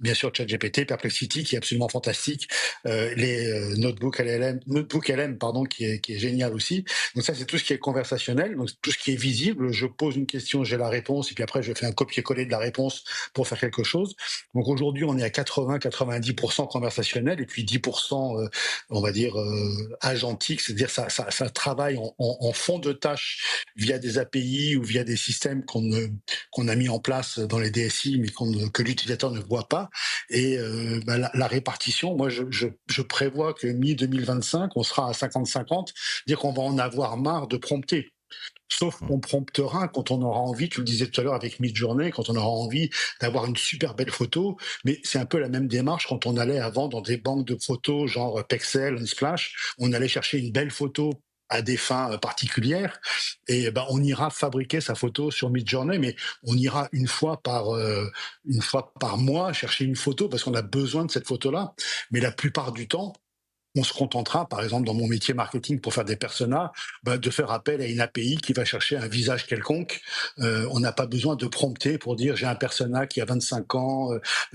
G: bien sûr ChatGPT, Perplexity qui est absolument fantastique, les Notebook LM pardon qui est génial aussi. Donc ça c'est tout ce qui est conversationnel, donc tout ce qui est visible. Je pose une question, j'ai la réponse, et puis après je fais un copier-coller de la réponse pour faire quelque chose. Donc aujourd'hui on est à 80-90% conversationnel, et puis 10% on va dire agentique, c'est-à-dire ça travaille en fond de tâche via des API ou via des systèmes qu'on a mis en place dans les DSI mais que l'utilisateur ne voit pas. Et la répartition, moi je prévois que mi-2025 on sera à 50-50, dire qu'on va en avoir marre de prompter. Sauf qu'on promptera quand on aura envie, tu le disais tout à l'heure avec Midjourney, quand on aura envie d'avoir une super belle photo, mais c'est un peu la même démarche quand on allait avant dans des banques de photos genre Pexel, Unsplash, on allait chercher une belle photo à des fins particulières, et on ira fabriquer sa photo sur Midjourney, mais on ira une fois par mois chercher une photo parce qu'on a besoin de cette photo-là. Mais la plupart du temps, on se contentera, par exemple, dans mon métier marketing, pour faire des personas, de faire appel à une API qui va chercher un visage quelconque. On n'a pas besoin de prompter pour dire j'ai un persona qui a 25 ans,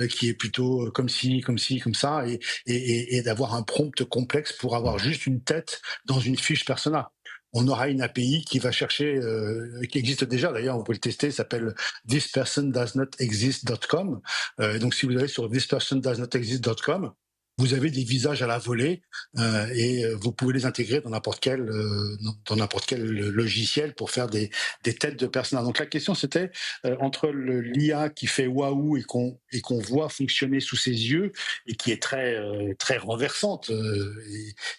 G: qui est plutôt comme ci, comme ça, et d'avoir un prompt complexe pour avoir juste une tête dans une fiche persona. On aura une API qui va chercher, qui existe déjà d'ailleurs, vous pouvez le tester, s'appelle thispersondoesnotexist.com. Donc si vous allez sur thispersondoesnotexist.com, vous avez des visages à la volée et vous pouvez les intégrer dans n'importe quel logiciel pour faire des têtes de personnages. Donc la question c'était entre l'IA qui fait waouh et qu'on voit fonctionner sous ses yeux et qui est très renversante.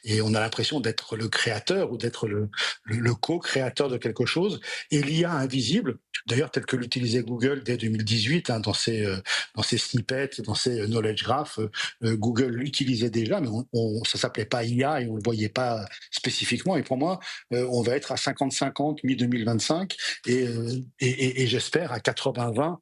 G: Et on a l'impression d'être le créateur ou d'être le co-créateur de quelque chose. Et l'IA invisible, d'ailleurs tel que l'utilisait Google dès 2018, dans ses snippets, dans ses knowledge graphs, Google l'utilisait déjà, mais ça s'appelait pas IA et on le voyait pas spécifiquement. Et pour moi, on va être à 50-50 mi-2025 et j'espère à 80-20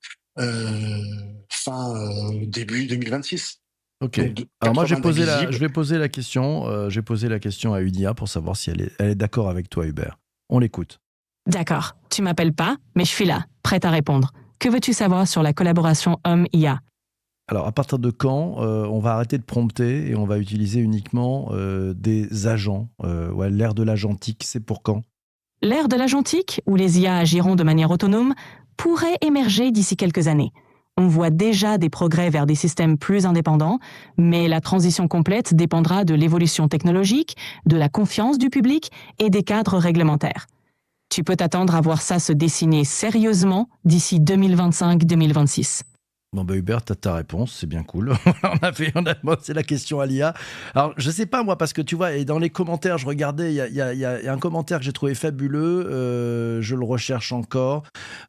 G: début 2026.
A: Ok.
G: Donc,
A: Alors moi,
G: 80 d'invisible.
A: je vais poser la question. J'ai posé la question à Unia pour savoir si elle est d'accord avec toi, Hubert. On l'écoute.
H: D'accord, tu m'appelles pas, mais je suis là, prête à répondre. Que veux-tu savoir sur la collaboration homme-IA ?
A: Alors, à partir de quand on va arrêter de prompter et on va utiliser uniquement des agents l'ère de l'agentique, c'est pour quand ?
H: L'ère de l'agentique, où les IA agiront de manière autonome, pourrait émerger d'ici quelques années. On voit déjà des progrès vers des systèmes plus indépendants, mais la transition complète dépendra de l'évolution technologique, de la confiance du public et des cadres réglementaires. Tu peux t'attendre à voir ça se dessiner sérieusement d'ici 2025-2026.
A: Bon, Hubert, t'as ta réponse, c'est bien cool. C'est la question à l'IA. Alors, je sais pas, moi, parce que tu vois, et dans les commentaires, je regardais, il y a un commentaire que j'ai trouvé fabuleux, je le recherche encore,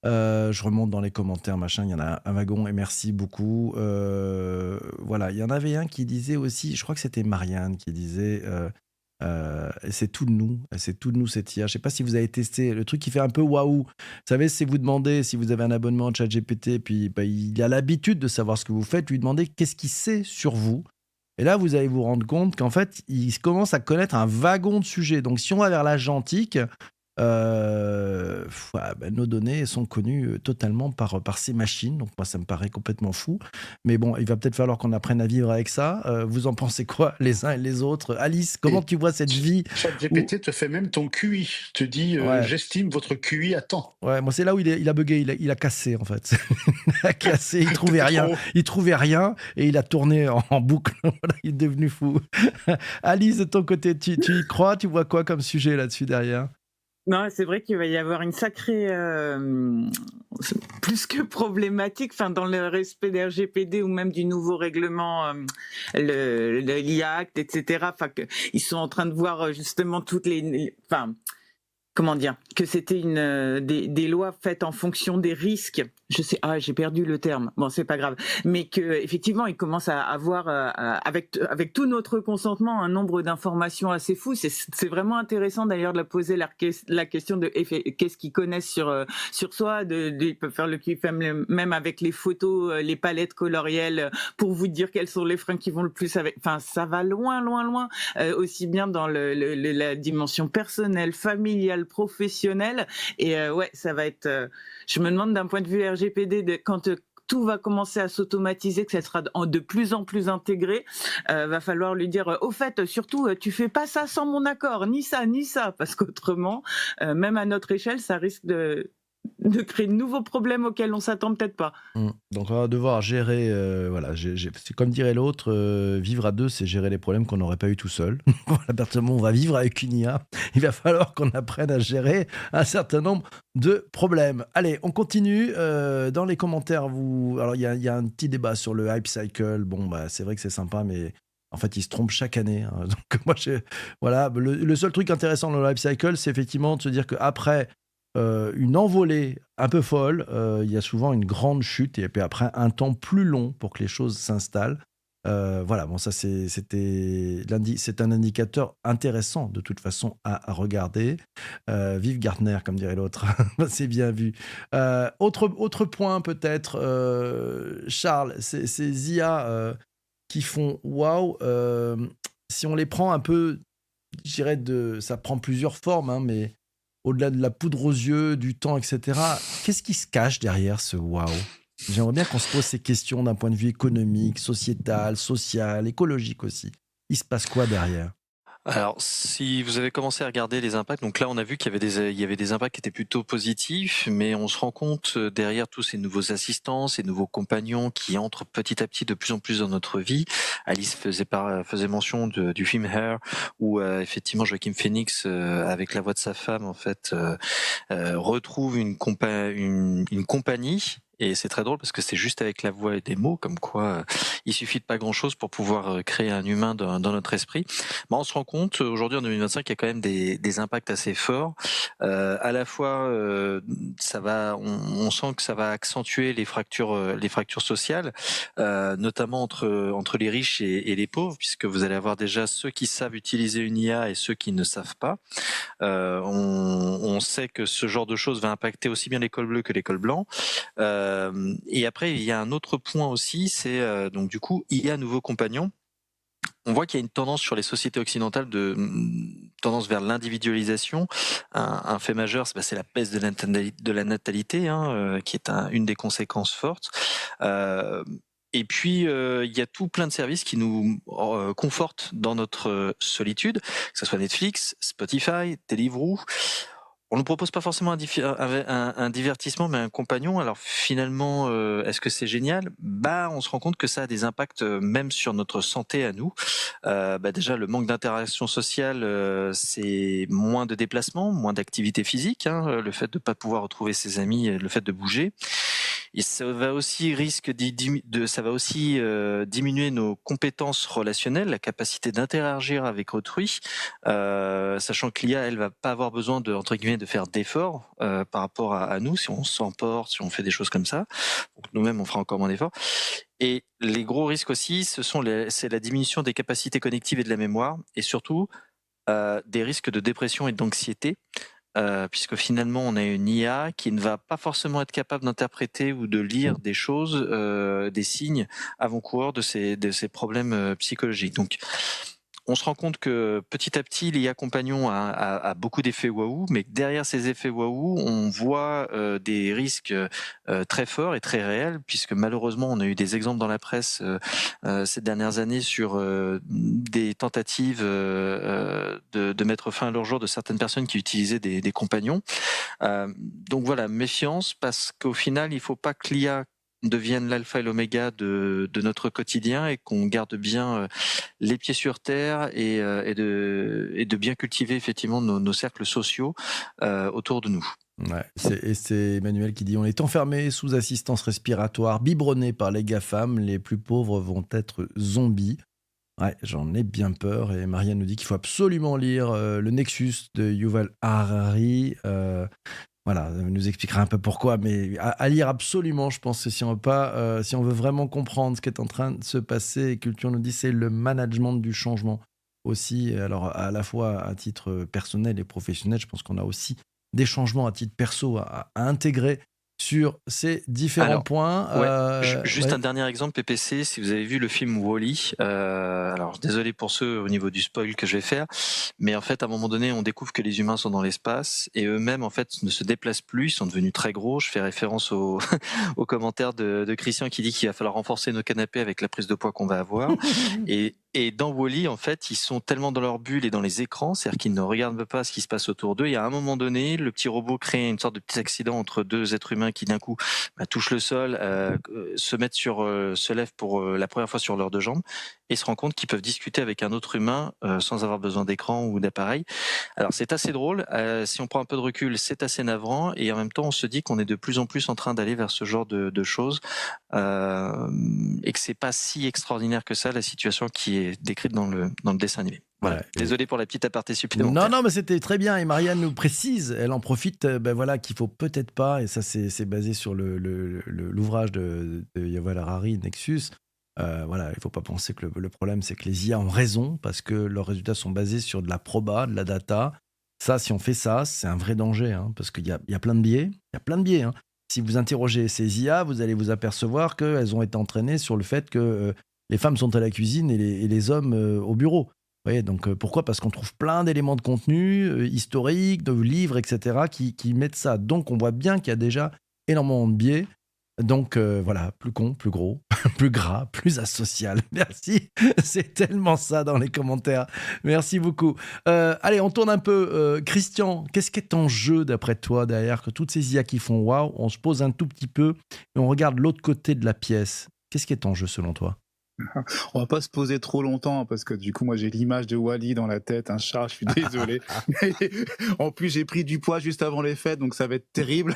A: je remonte dans les commentaires, machin, il y en a un wagon, et merci beaucoup. Voilà, il y en avait un qui disait aussi, je crois que c'était Marianne qui disait... c'est tout de nous cette IA. Je sais pas si vous avez testé le truc qui fait un peu waouh. Vous savez, si vous demandez si vous avez un abonnement de ChatGPT, puis il a l'habitude de savoir ce que vous faites, lui demandez qu'est-ce qu'il sait sur vous. Et là, vous allez vous rendre compte qu'en fait, il commence à connaître un wagon de sujets. Donc, si on va vers l'agentique, nos données sont connues totalement par ces machines. Donc, moi, ça me paraît complètement fou. Mais bon, il va peut-être falloir qu'on apprenne à vivre avec ça. Vous en pensez quoi, les uns et les autres ? Alice, comment tu vois cette vie ?
G: ChatGPT te fait même ton QI, te dit j'estime votre QI à temps.
A: Ouais, moi c'est là où il a bugué, il a cassé en fait. Il a cassé, il trouvait rien et il a tourné en boucle. Voilà, il est devenu fou. Alice, de ton côté, tu y crois ? Tu vois quoi comme sujet là-dessus derrière ?
F: Non, c'est vrai qu'il va y avoir une sacrée, plus que problématique, dans le respect des RGPD ou même du nouveau règlement, le l'IA Act, etc. Ils sont en train de voir justement toutes comment dire, que c'était des lois faites en fonction des risques. J'ai perdu le terme. Bon, c'est pas grave. Mais que effectivement, ils commencent à avoir avec tout notre consentement un nombre d'informations assez fou. C'est vraiment intéressant d'ailleurs de la poser la question de qu'est-ce qu'ils connaissent sur soi. Ils peuvent faire le kiff même avec les photos, les palettes colorielles pour vous dire quels sont les freins qui vont le plus avec. Enfin, ça va loin, aussi bien dans la dimension personnelle, familiale, professionnelle. Et ça va être. Je me demande d'un point de vue RGPD quand tout va commencer à s'automatiser, que ça sera de plus en plus intégré, va falloir lui dire au fait, surtout, tu fais pas ça sans mon accord, ni ça, parce qu'autrement, même à notre échelle, ça risque de créer de nouveaux problèmes auxquels on s'attend peut-être pas.
A: Donc on va devoir gérer, c'est comme dirait l'autre, vivre à deux, c'est gérer les problèmes qu'on n'aurait pas eu tout seul. À partir du moment où on va vivre avec une IA, il va falloir qu'on apprenne à gérer un certain nombre de problèmes. Allez, on continue. Dans les commentaires, alors il y a un petit débat sur le hype cycle. Bon, c'est vrai que c'est sympa, mais en fait, il se trompe chaque année. Donc moi, le seul truc intéressant dans le hype cycle, c'est effectivement de se dire qu'après une envolée un peu folle, il y a souvent une grande chute et puis après un temps plus long pour que les choses s'installent. Ça c'est un indicateur intéressant de toute façon à regarder. Vive Gartner, comme dirait l'autre. C'est bien vu. Autre point peut-être, Charles, ces IA qui font waouh, si on les prend un peu, je dirais ça prend plusieurs formes, mais au-delà de la poudre aux yeux, du temps, etc., qu'est-ce qui se cache derrière ce waouh ? J'aimerais bien qu'on se pose ces questions d'un point de vue économique, sociétal, social, écologique aussi. Il se passe quoi derrière ?
C: Alors, si vous avez commencé à regarder les impacts, donc là, on a vu qu'il y avait des impacts qui étaient plutôt positifs, mais on se rend compte derrière tous ces nouveaux assistants, ces nouveaux compagnons qui entrent petit à petit de plus en plus dans notre vie. Alice faisait mention du film Her, où effectivement Joaquin Phoenix, avec la voix de sa femme, en fait, retrouve une compagnie. et c'est très drôle parce que c'est juste avec la voix et des mots, comme quoi il suffit de pas grand-chose pour pouvoir créer un humain dans notre esprit. Mais on se rend compte aujourd'hui en 2025 qu'il y a quand même des impacts assez forts. À la fois, on sent que ça va accentuer les fractures sociales, notamment entre les riches et les pauvres, puisque vous allez avoir déjà ceux qui savent utiliser une IA et ceux qui ne savent pas. On sait que ce genre de choses va impacter aussi bien l'école bleue que l'école blanc. Et après, il y a un autre point aussi, c'est donc du coup IA nouveaux compagnons. On voit qu'il y a une tendance sur les sociétés occidentales tendance vers l'individualisation. Un fait majeur, c'est la baisse de la natalité, qui est une des conséquences fortes. Et puis, il y a tout plein de services qui nous confortent dans notre solitude, que ce soit Netflix, Spotify, Deliveroo. On ne propose pas forcément un divertissement, mais un compagnon. Alors finalement, est-ce que c'est génial ? On se rend compte que ça a des impacts même sur notre santé à nous. Déjà, le manque d'interaction sociale, c'est moins de déplacements, moins d'activité physique, le fait de ne pas pouvoir retrouver ses amis, le fait de bouger. Et ça va aussi diminuer nos compétences relationnelles, la capacité d'interagir avec autrui, sachant que l'IA, elle va pas avoir besoin entre guillemets, de faire d'efforts par rapport à nous, si on s'emporte, si on fait des choses comme ça. Donc nous-mêmes, on fera encore moins d'efforts. Et les gros risques aussi, c'est la diminution des capacités connectives et de la mémoire, et surtout des risques de dépression et d'anxiété. Puisque finalement on a une IA qui ne va pas forcément être capable d'interpréter ou de lire des choses, des signes avant-coureurs de ces problèmes psychologiques. Donc on se rend compte que petit à petit l'IA compagnon a beaucoup d'effets waouh, mais que derrière ces effets waouh, on voit des risques très forts et très réels, puisque malheureusement on a eu des exemples dans la presse ces dernières années sur des tentatives de mettre fin à leur jour de certaines personnes qui utilisaient des compagnons. Donc voilà, méfiance, parce qu'au final il ne faut pas que l'IA devienne l'alpha et l'oméga de notre quotidien, et qu'on garde bien les pieds sur terre et de bien cultiver effectivement nos cercles sociaux autour de nous.
A: Ouais, c'est Emmanuel qui dit: on est enfermé sous assistance respiratoire, biberonné par les GAFAM, les plus pauvres vont être zombies. Ouais, j'en ai bien peur. Et Marianne nous dit qu'il faut absolument lire le Nexus de Yuval Harari. Voilà, elle nous expliquera un peu pourquoi, mais à lire absolument, je pense que si on veut vraiment comprendre ce qui est en train de se passer. Et Culture nous dit c'est le management du changement aussi. Alors à la fois à titre personnel et professionnel, je pense qu'on a aussi des changements à titre perso à intégrer sur ces différents points.
C: Juste un dernier exemple, PPC, si vous avez vu le film Wall-E, alors désolé pour ceux au niveau du spoil que je vais faire, mais en fait à un moment donné on découvre que les humains sont dans l'espace et eux-mêmes en fait ne se déplacent plus, ils sont devenus très gros. Je fais référence au commentaire de Christian qui dit qu'il va falloir renforcer nos canapés avec la prise de poids qu'on va avoir. Et dans Wall-E, en fait, ils sont tellement dans leur bulle et dans les écrans, c'est-à-dire qu'ils ne regardent pas ce qui se passe autour d'eux. Et à un moment donné, le petit robot crée une sorte de petit accident entre deux êtres humains qui d'un coup touchent le sol, se lèvent pour la première fois sur leurs deux jambes et se rendent compte qu'ils peuvent discuter avec un autre humain sans avoir besoin d'écran ou d'appareil. Alors c'est assez drôle, si on prend un peu de recul, c'est assez navrant, et en même temps on se dit qu'on est de plus en plus en train d'aller vers ce genre de choses, et que c'est pas si extraordinaire que ça la situation qui est décrite dans le dessin animé. Voilà. Ouais, désolé pour la petite aparté supplémentaire.
A: Non, mais c'était très bien. Et Marianne nous précise, elle en profite, qu'il faut peut-être pas, et ça c'est basé sur l'ouvrage de Yuval Harari, Nexus. Il faut pas penser que le problème c'est que les IA ont raison, parce que leurs résultats sont basés sur de la proba, de la data. Ça, si on fait ça, c'est un vrai danger, parce qu'il y a plein de biais. Il y a plein de biais. Si vous interrogez ces IA, vous allez vous apercevoir qu'elles ont été entraînées sur le fait que les femmes sont à la cuisine et les hommes au bureau. Vous voyez, donc pourquoi ? Parce qu'on trouve plein d'éléments de contenu historiques, de livres, etc., qui mettent ça. Donc on voit bien qu'il y a déjà énormément de biais. Donc plus con, plus gros, plus gras, plus asocial. Merci, c'est tellement ça dans les commentaires. Merci beaucoup. Allez, on tourne un peu. Christian, qu'est-ce qui est en jeu d'après toi derrière que toutes ces IA qui font waouh ? On se pose un tout petit peu et on regarde l'autre côté de la pièce. Qu'est-ce qui est en jeu selon toi ?
E: On va pas se poser trop longtemps parce que du coup, moi, j'ai l'image de Wall-E dans la tête, un chat. Je suis désolé. Mais en plus, j'ai pris du poids juste avant les fêtes, donc ça va être terrible.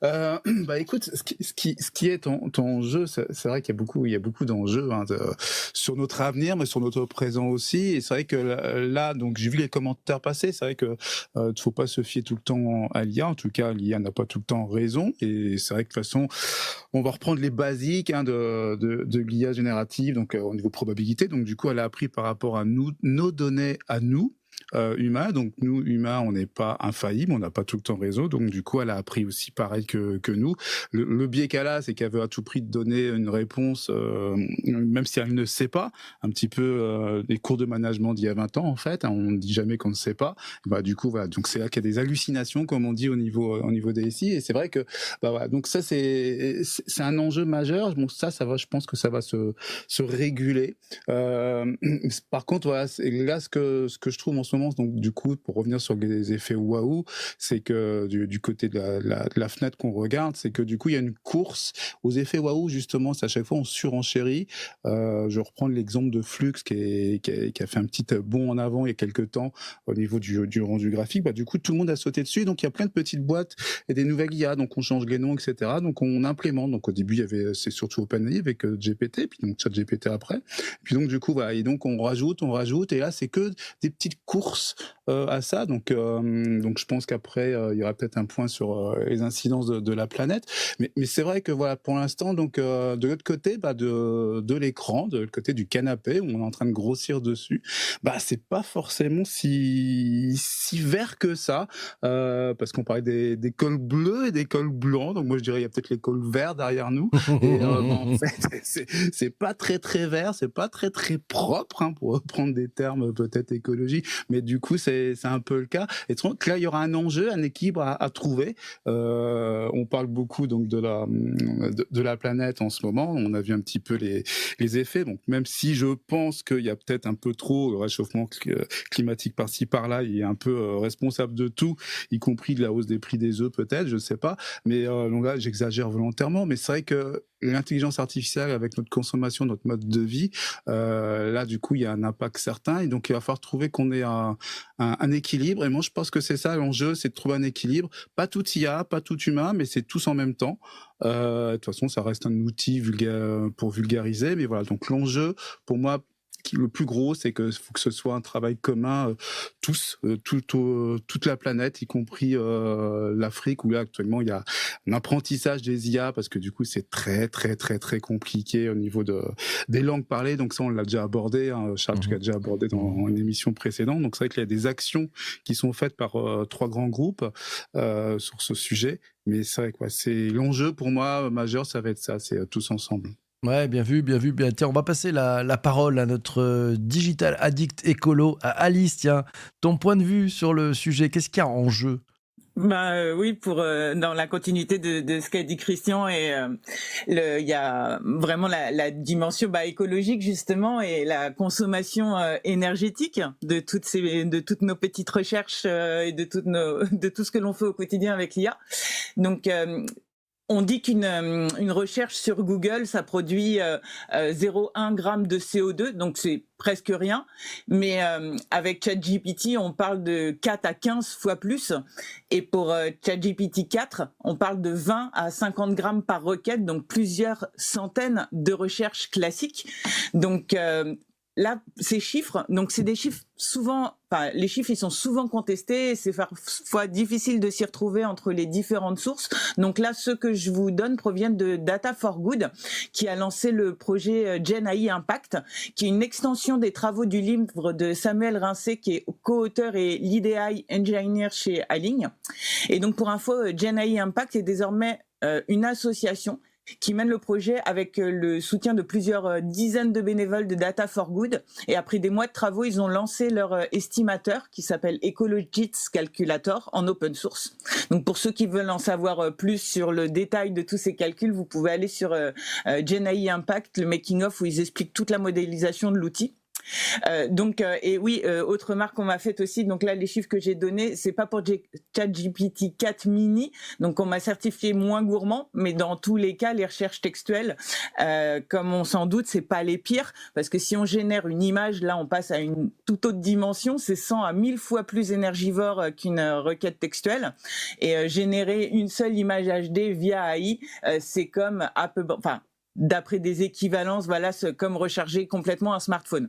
E: Bah écoute, ce qui est ton jeu, c'est vrai qu'il y a beaucoup d'enjeux sur notre avenir, mais sur notre présent aussi. Et c'est vrai que là, donc j'ai vu les commentaires passer. C'est vrai que faut pas se fier tout le temps à l'IA. En tout cas, l'IA n'a pas tout le temps raison. Et c'est vrai que de toute façon, on va reprendre les basiques de l'IA générative, donc au niveau probabilité. Donc du coup, elle a appris par rapport à nous, nos données à nous. Humains, donc nous humains on n'est pas infaillibles, on n'a pas tout le temps raison, donc du coup elle a appris aussi pareil que nous. Le biais qu'elle a, c'est qu'elle veut à tout prix donner une réponse, même si elle ne sait pas, un petit peu des cours de management d'il y a 20 ans en fait, on ne dit jamais qu'on ne sait pas, bah du coup voilà, donc c'est là qu'il y a des hallucinations comme on dit au niveau des SI, et c'est vrai que bah voilà, donc ça c'est un enjeu majeur, bon ça va, je pense que ça va se réguler. Par contre voilà, là ce que je trouve en ce moment, donc du coup pour revenir sur les effets waouh, c'est que du côté de la fenêtre qu'on regarde, c'est que du coup il y a une course aux effets waouh, justement, c'est à chaque fois on surenchérit. Je reprends l'exemple de Flux qui a fait un petit bond en avant il y a quelques temps au niveau du rendu graphique, bah du coup tout le monde a sauté dessus, donc il y a plein de petites boîtes et des nouvelles IA, donc on change les noms, etc. Donc on implémente, donc au début c'est surtout OpenAI avec GPT, puis donc ChatGPT après, et puis donc du coup voilà, et donc on rajoute, et là c'est que des petites courses à ça, donc je pense qu'après il y aura peut-être un point sur les incidences de la planète, mais c'est vrai que voilà, pour l'instant, donc de l'autre côté de l'écran, de l'autre côté du canapé où on est en train de grossir dessus, bah c'est pas forcément si vert que ça, parce qu'on parlait des cols bleus et des cols blancs, donc moi je dirais il y a peut-être les cols verts derrière nous, et en fait c'est pas très très vert, c'est pas très très propre, hein, pour reprendre des termes peut-être écologiques, mais du coup c'est un peu le cas, et donc là il y aura un enjeu, un équilibre à trouver. On parle beaucoup donc de la planète en ce moment, on a vu un petit peu les effets, donc même si je pense qu'il y a peut-être un peu trop le réchauffement climatique par-ci par-là, il est un peu responsable de tout, y compris de la hausse des prix des œufs peut-être, je sais pas, mais donc là j'exagère volontairement, mais c'est vrai que l'intelligence artificielle avec notre consommation, notre mode de vie, là du coup il y a un impact certain, et donc il va falloir trouver qu'on ait un équilibre, et moi je pense que c'est ça l'enjeu, c'est de trouver un équilibre, pas tout IA, pas tout humain, mais c'est tous en même temps. De toute façon ça reste un outil pour vulgariser, mais voilà, donc l'enjeu pour moi le plus gros, c'est que faut que ce soit un travail commun, toute la planète, y compris l'Afrique, où là actuellement il y a un apprentissage des IA, parce que du coup c'est très très très très compliqué au niveau des langues parlées, donc ça on l'a déjà abordé, hein, Charles, tu l'as déjà abordé dans une émission précédente, donc c'est vrai qu'il y a des actions qui sont faites par 3 grands groupes sur ce sujet, mais c'est vrai quoi, c'est l'enjeu pour moi majeur, ça va être ça, c'est tous ensemble.
A: Ouais, bien vu, bien vu. Bien. Tiens, on va passer la parole à notre digital addict écolo, à Alice. Tiens, ton point de vue sur le sujet, qu'est-ce qu'il y a en jeu ?
F: Oui, pour dans la continuité de ce qu'a dit Christian, et il y a vraiment la dimension écologique justement, et la consommation énergétique de toutes nos petites recherches et de tout ce que l'on fait au quotidien avec l'IA. Donc on dit qu'une recherche sur Google, ça produit 0,1 gramme de CO2, donc c'est presque rien. Mais avec ChatGPT, on parle de 4 à 15 fois plus. Et pour ChatGPT 4, on parle de 20 à 50 grammes par requête, donc plusieurs centaines de recherches classiques. Donc là, ces chiffres, donc c'est des chiffres les chiffres ils sont souvent contestés, et c'est parfois difficile de s'y retrouver entre les différentes sources. Donc là, ceux que je vous donne proviennent de Data for Good, qui a lancé le projet GenAI Impact, qui est une extension des travaux du livre de Samuel Rincé, qui est co-auteur et lead AI engineer chez Align. Et donc pour info, GenAI Impact est désormais une association qui mène le projet avec le soutien de plusieurs dizaines de bénévoles de Data for Good. Et après des mois de travaux, ils ont lancé leur estimateur qui s'appelle Ecologits Calculator en open source. Donc pour ceux qui veulent en savoir plus sur le détail de tous ces calculs, vous pouvez aller sur GenAI Impact, le making of, où ils expliquent toute la modélisation de l'outil. Et oui, autre remarque qu'on m'a faite aussi, donc là les chiffres que j'ai donnés, c'est pas pour ChatGPT 4 mini, donc on m'a certifié moins gourmand, mais dans tous les cas les recherches textuelles, comme on s'en doute, c'est pas les pires, parce que si on génère une image, là on passe à une toute autre dimension, c'est 100 à 1000 fois plus énergivore qu'une requête textuelle, et générer une seule image HD via AI, c'est comme d'après des équivalences, voilà, comme recharger complètement un smartphone.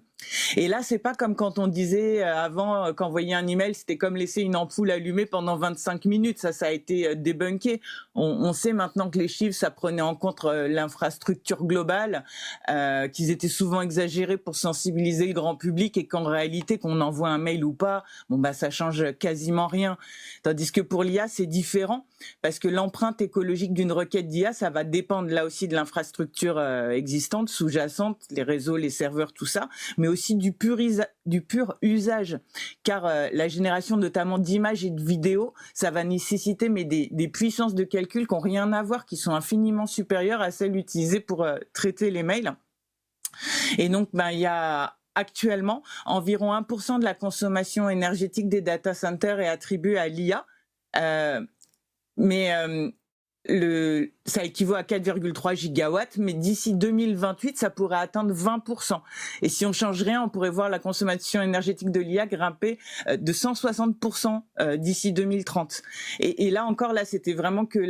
F: Et là, c'est pas comme quand on disait avant qu'envoyer un email, c'était comme laisser une ampoule allumée pendant 25 minutes. Ça a été débunké. On sait maintenant que les chiffres, ça prenait en compte l'infrastructure globale, qu'ils étaient souvent exagérés pour sensibiliser le grand public et qu'en réalité, qu'on envoie un mail ou pas, ça change quasiment rien. Tandis que pour l'IA, c'est différent parce que l'empreinte écologique d'une requête d'IA, ça va dépendre là aussi de l'infrastructure existante, sous-jacente, les réseaux, les serveurs, tout ça, mais aussi du pur usage, car la génération notamment d'images et de vidéos, ça va nécessiter des puissances de calcul qui n'ont rien à voir, qui sont infiniment supérieures à celles utilisées pour traiter les mails. Et donc, il y a actuellement environ 1% de la consommation énergétique des data centers est attribuée à l'IA, ça équivaut à 4,3 gigawatts, mais d'ici 2028, ça pourrait atteindre 20%. Et si on change rien, on pourrait voir la consommation énergétique de l'IA grimper de 160% d'ici 2030. Et là encore, c'était vraiment que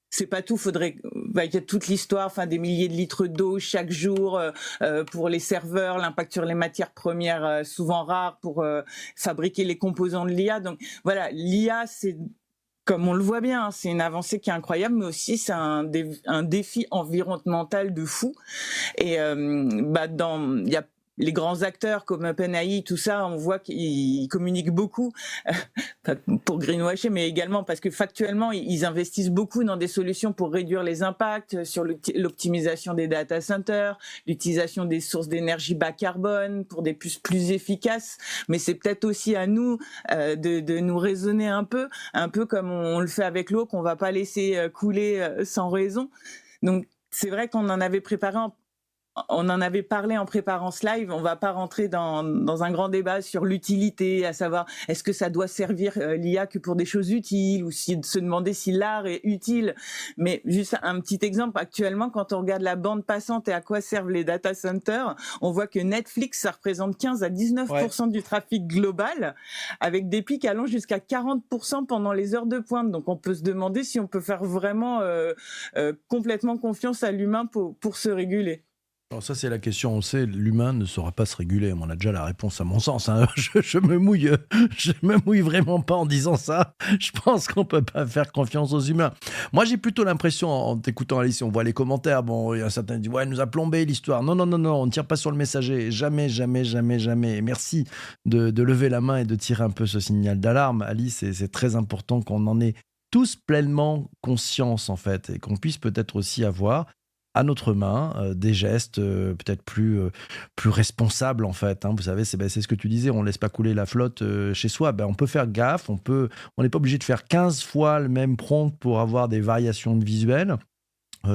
F: c'est pas tout, il y a toute l'histoire, des milliers de litres d'eau chaque jour pour les serveurs, l'impact sur les matières premières souvent rares pour fabriquer les composants de l'IA. Donc voilà, l'IA, c'est, comme on le voit bien, c'est une avancée qui est incroyable, mais aussi c'est un défi environnemental de fou. Et il y a les grands acteurs comme OpenAI, tout ça, on voit qu'ils communiquent beaucoup pour greenwasher, mais également parce que factuellement, ils investissent beaucoup dans des solutions pour réduire les impacts sur l'optimisation des data centers, l'utilisation des sources d'énergie bas carbone pour des puces plus efficaces. Mais c'est peut-être aussi à nous de nous raisonner un peu comme on le fait avec l'eau, qu'on va pas laisser couler sans raison. Donc c'est vrai qu'on en avait on en avait parlé en préparant ce live. On va pas rentrer dans un grand débat sur l'utilité, à savoir est-ce que ça doit servir l'IA que pour des choses utiles ou se demander si l'art est utile. Mais juste un petit exemple, actuellement, quand on regarde la bande passante et à quoi servent les data centers, on voit que Netflix, ça représente 15 à 19% du trafic global, avec des pics allant jusqu'à 40% pendant les heures de pointe. Donc on peut se demander si on peut faire vraiment complètement confiance à l'humain pour se réguler.
A: Alors ça, c'est la question. On sait, l'humain ne saura pas se réguler. On a déjà la réponse à mon sens. Hein. Je me mouille vraiment pas en disant ça. Je pense qu'on peut pas faire confiance aux humains. Moi, j'ai plutôt l'impression, en t'écoutant Alice, on voit les commentaires. Bon, il y a certains qui disent, ouais, elle nous a plombé l'histoire. Non, on ne tire pas sur le messager. Jamais. Et merci de lever la main et de tirer un peu ce signal d'alarme. Alice, c'est très important qu'on en ait tous pleinement conscience, en fait, et qu'on puisse peut-être aussi avoir à notre main des gestes peut-être plus responsables, en fait. Hein. Vous savez, c'est ce que tu disais, on ne laisse pas couler la flotte chez soi. On peut faire gaffe, on n'est pas obligé de faire 15 fois le même prompt pour avoir des variations de visuels,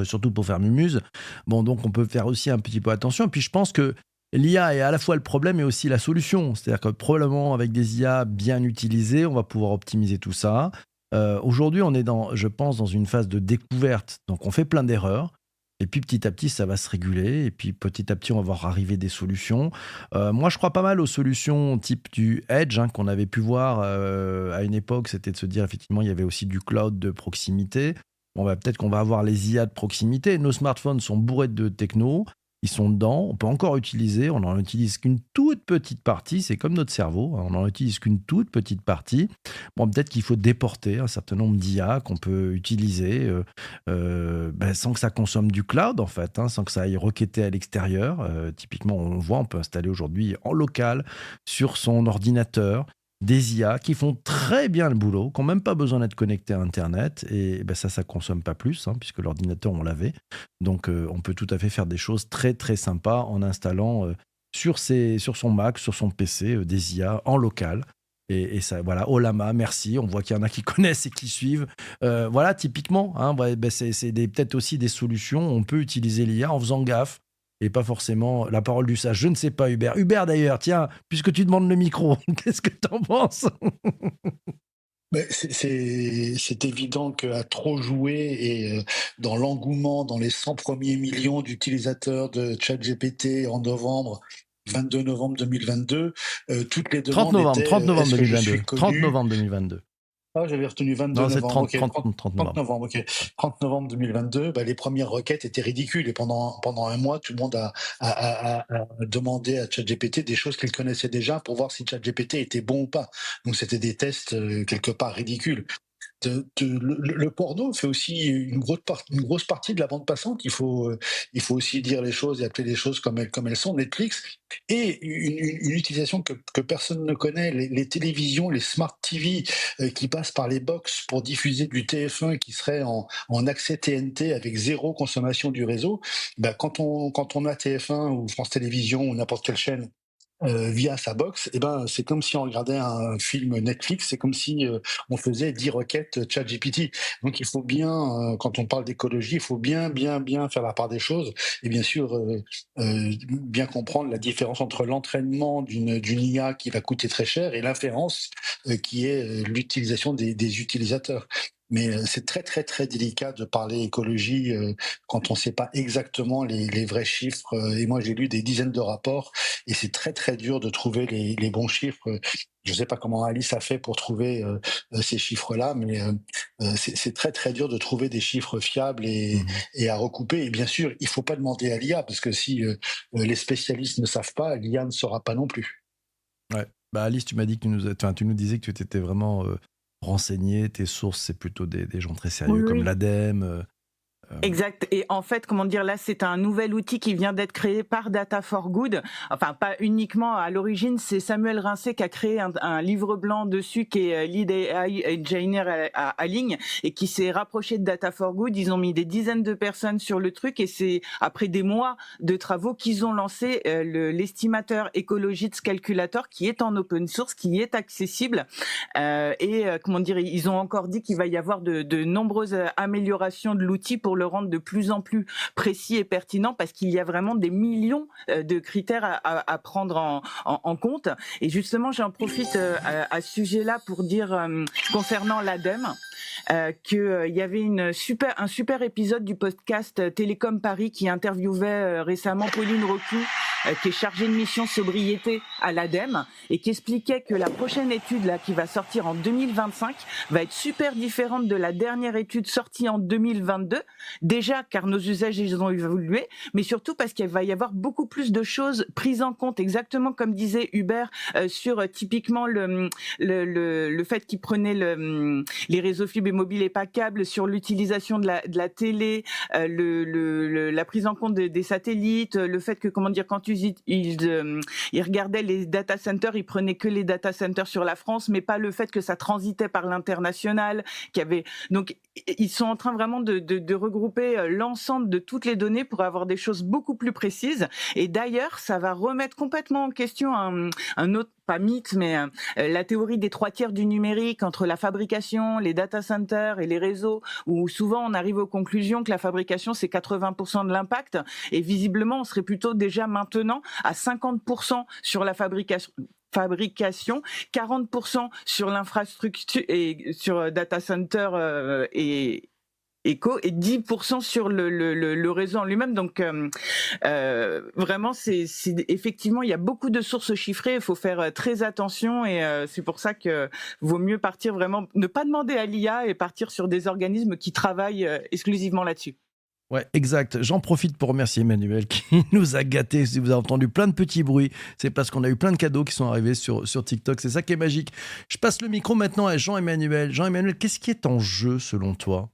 A: surtout pour faire Mumuse. Donc on peut faire aussi un petit peu attention. Et puis je pense que l'IA est à la fois le problème et aussi la solution. C'est-à-dire que probablement avec des IA bien utilisées, on va pouvoir optimiser tout ça. Aujourd'hui, on est je pense, dans une phase de découverte. Donc on fait plein d'erreurs. Et puis petit à petit, ça va se réguler. Et puis petit à petit, on va voir arriver des solutions. Moi, je crois pas mal aux solutions type du Edge, qu'on avait pu voir à une époque. C'était de se dire, effectivement, il y avait aussi du cloud de proximité. Peut-être qu'on va avoir les IA de proximité. Nos smartphones sont bourrés de techno. Ils sont dedans, on peut encore utiliser, on n'en utilise qu'une toute petite partie, c'est comme notre cerveau, on n'en utilise qu'une toute petite partie. Peut-être qu'il faut déporter un certain nombre d'IA qu'on peut utiliser sans que ça consomme du cloud, en fait, sans que ça aille requêter à l'extérieur. Typiquement, on peut installer aujourd'hui en local, sur son ordinateur, des IA qui font très bien le boulot, qui n'ont même pas besoin d'être connectés à Internet, et ça ne consomme pas plus, puisque l'ordinateur, on l'avait. Donc, on peut tout à fait faire des choses très, très sympas en installant sur son Mac, sur son PC, des IA en local. Et ça, voilà, Olama, merci. On voit qu'il y en a qui connaissent et qui suivent. Typiquement, c'est peut-être aussi des solutions. On peut utiliser l'IA en faisant gaffe. et pas forcément la parole du sage. Je ne sais pas, Hubert. Hubert, d'ailleurs, tiens, puisque tu demandes le micro, qu'est-ce que t'en penses?
G: Mais c'est évident qu'à trop jouer et dans l'engouement, dans les 100 premiers millions d'utilisateurs de ChatGPT en novembre, 22 novembre 2022, toutes les
A: 30
G: demandes
A: novembre,
G: étaient
A: 30 novembre
G: est-ce que je suis
A: 2022. 30
G: connu?
A: novembre 2022.
G: Ah, j'avais retenu 22
A: Non, c'est
G: novembre.
A: 30,
G: Ok,
A: 30, 30
G: 30
A: novembre.
G: novembre. Ok, 30 novembre 2022. Bah, les premières requêtes étaient ridicules et pendant un mois, tout le monde a demandé à ChatGPT des choses qu'il connaissait déjà pour voir si ChatGPT était bon ou pas. Donc c'était des tests quelque part ridicules. Le porno fait aussi une grosse partie de la bande passante. Il faut aussi dire les choses et appeler les choses comme elles sont. Netflix et une utilisation que personne ne connaît, les télévisions, les smart TV qui passent par les box pour diffuser du TF1 qui serait en accès TNT avec zéro consommation du réseau. Ben, quand on a TF1 ou France Télévisions ou n'importe quelle chaîne via sa box, et ben c'est comme si on regardait un film Netflix, c'est comme si on faisait 10 requêtes ChatGPT. Donc il faut bien, quand on parle d'écologie, il faut bien faire la part des choses et bien sûr bien comprendre la différence entre l'entraînement d'une IA qui va coûter très cher et l'inférence qui est l'utilisation des utilisateurs. Mais c'est très délicat de parler écologie quand on ne sait pas exactement les vrais chiffres. Et moi, j'ai lu des dizaines de rapports et c'est très dur de trouver les bons chiffres. Je ne sais pas comment Alice a fait pour trouver ces chiffres-là, mais c'est très dur de trouver des chiffres fiables et à recouper. Et bien sûr, il ne faut pas demander à l'IA, parce que si les spécialistes ne savent pas, l'IA ne saura pas non plus.
A: Ouais. Bah Alice, tu m'as dit que tu nous disais que tu étais vraiment renseigné. Tes sources, c'est plutôt des gens très sérieux
F: Oui,
A: comme
F: oui.
A: l'ADEME.
F: Exact. Et en fait, comment dire, là, c'est un nouvel outil qui vient d'être créé par Data for Good. Enfin, pas uniquement à l'origine, c'est Samuel Rincé qui a créé un livre blanc dessus, qui est Lead AI Engineer à Ligne, et qui s'est rapproché de Data for Good. Ils ont mis des dizaines de personnes sur le truc, et c'est après des mois de travaux qu'ils ont lancé l'estimateur Ecologist Calculator, qui est en open source, qui est accessible. Comment dire, ils ont encore dit qu'il va y avoir de nombreuses améliorations de l'outil pour le rendre de plus en plus précis et pertinent, parce qu'il y a vraiment des millions de critères à prendre en compte. Et justement, j'en profite à ce sujet-là pour dire concernant l'ADEME, qu'il y avait un super épisode du podcast Télécom Paris qui interviewait récemment Pauline Rocu, qui est chargée de mission sobriété à l'ADEME, et qui expliquait que la prochaine étude là qui va sortir en 2025 va être super différente de la dernière étude sortie en 2022. Déjà car nos usages ils ont évolué, mais surtout parce qu'il va y avoir beaucoup plus de choses prises en compte, exactement comme disait Hubert sur typiquement le fait qu'il prenait les réseaux fibres et mobiles et pas câbles, sur l'utilisation de la télé, la prise en compte des satellites, le fait que comment dire, quand ils regardaient les data centers, ils prenaient que les data centers sur la France, mais pas le fait que ça transitait par l'international, donc ils sont en train vraiment de regrouper l'ensemble de toutes les données pour avoir des choses beaucoup plus précises. Et d'ailleurs, ça va remettre complètement en question un autre, pas mythe, mais la théorie des 3/3 du numérique entre la fabrication, les data centers et les réseaux, où souvent on arrive aux conclusions que la fabrication c'est 80% de l'impact, et visiblement on serait plutôt déjà maintenant à 50% sur la fabrication, 40% sur l'infrastructure et sur data center et éco, et 10% sur le réseau en lui-même. Donc vraiment, c'est effectivement, il y a beaucoup de sources chiffrées, il faut faire très attention, et c'est pour ça que vaut mieux partir vraiment, ne pas demander à l'IA et partir sur des organismes qui travaillent exclusivement là-dessus.
A: Ouais, exact. J'en profite pour remercier Emmanuel qui nous a gâtés. Si vous avez entendu plein de petits bruits, c'est parce qu'on a eu plein de cadeaux qui sont arrivés sur TikTok. C'est ça qui est magique. Je passe le micro maintenant à Jean-Emmanuel. Jean-Emmanuel, qu'est-ce qui est en jeu selon toi ?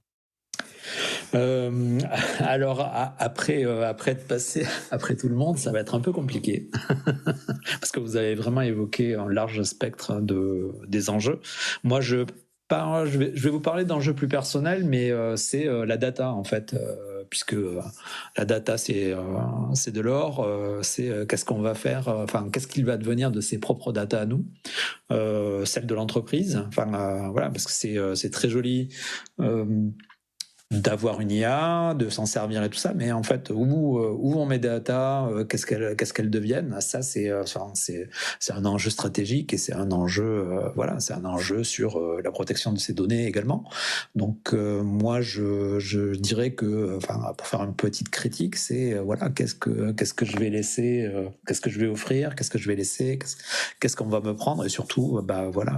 D: Alors après tout le monde, ça va être un peu compliqué parce que vous avez vraiment évoqué un large spectre des enjeux. Moi, je vais vous parler d'enjeux plus personnels, mais c'est la data en fait, puisque la data c'est de l'or, c'est qu'est-ce qu'on va faire, qu'est-ce qu'il va devenir de ses propres data à nous, celle de l'entreprise, voilà, parce que c'est très joli. d'avoir une IA, de s'en servir et tout ça, mais en fait, où vont mes data, qu'est-ce qu'elles deviennent, ça c'est un enjeu stratégique et c'est un enjeu, c'est un enjeu sur la protection de ces données également. Donc moi je dirais que, pour faire une petite critique, c'est qu'est-ce que je vais laisser, qu'est-ce que je vais offrir, qu'est-ce que je vais laisser, qu'est-ce qu'on va me prendre et surtout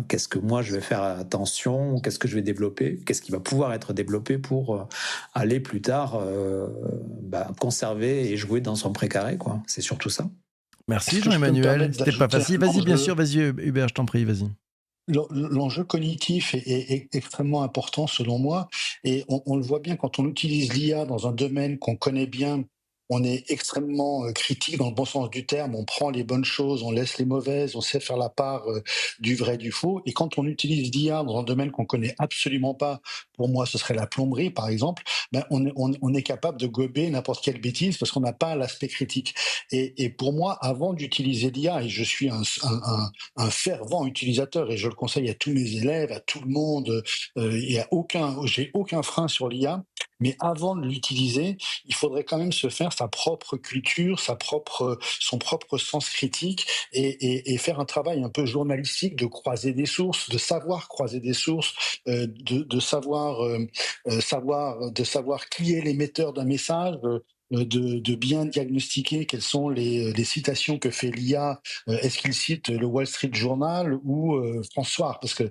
D: qu'est-ce que moi je vais faire attention, qu'est-ce que je vais développer, qu'est-ce qui va pouvoir être développé pour aller plus tard conserver et jouer dans son précaré, quoi. C'est surtout ça.
A: Merci
G: Est-ce que je peux me
A: Jean-Emmanuel,
G: permettre
A: c'était pas
G: d'ajouter
A: facile.
G: un
A: Vas-y, bien
G: enjeu
A: sûr, vas-y Hubert, je t'en prie, vas-y.
G: L'enjeu cognitif est extrêmement important selon moi, et on le voit bien quand on utilise l'IA dans un domaine qu'on connaît bien. On est extrêmement critique dans le bon sens du terme, on prend les bonnes choses, on laisse les mauvaises, on sait faire la part du vrai du faux. Et quand on utilise l'IA dans un domaine qu'on connaît absolument pas, pour moi ce serait la plomberie par exemple, on est capable de gober n'importe quelle bêtise parce qu'on n'a pas l'aspect critique. Et pour moi, avant d'utiliser l'IA, et je suis un fervent utilisateur et je le conseille à tous mes élèves, à tout le monde, j'ai aucun frein sur l'IA. Mais avant de l'utiliser, il faudrait quand même se faire sa propre culture, son propre sens critique et faire un travail un peu journalistique de croiser des sources, de savoir croiser des sources, de savoir qui est l'émetteur d'un message. De bien diagnostiquer quelles sont les citations que fait l'IA. Est-ce qu'il cite le Wall Street Journal ou François? Parce que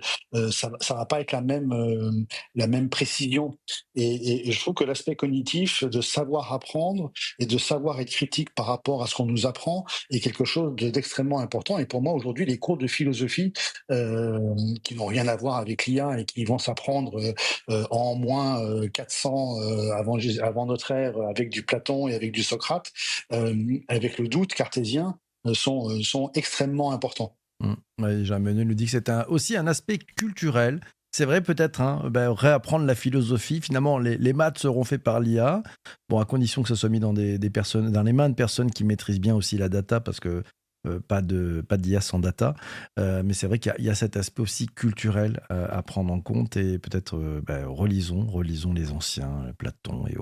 G: ça va pas être la même précision. Et je trouve que l'aspect cognitif de savoir apprendre et de savoir être critique par rapport à ce qu'on nous apprend est quelque chose d'extrêmement important. Et pour moi, aujourd'hui, les cours de philosophie qui n'ont rien à voir avec l'IA et qui vont s'apprendre en moins 400 avant notre ère avec du Platon et avec du Socrate, avec le doute cartésien, sont extrêmement importants.
A: Ouais, Jean-Emmanuel nous dit que c'est aussi un aspect culturel. C'est vrai, peut-être, réapprendre la philosophie. Finalement, les maths seront faits par l'IA, à condition que ça soit mis dans dans les mains de personnes qui maîtrisent bien aussi la data, parce que pas d'IA sans data. Mais c'est vrai qu'il y a cet aspect aussi culturel à prendre en compte, et peut-être relisons les anciens, Platon et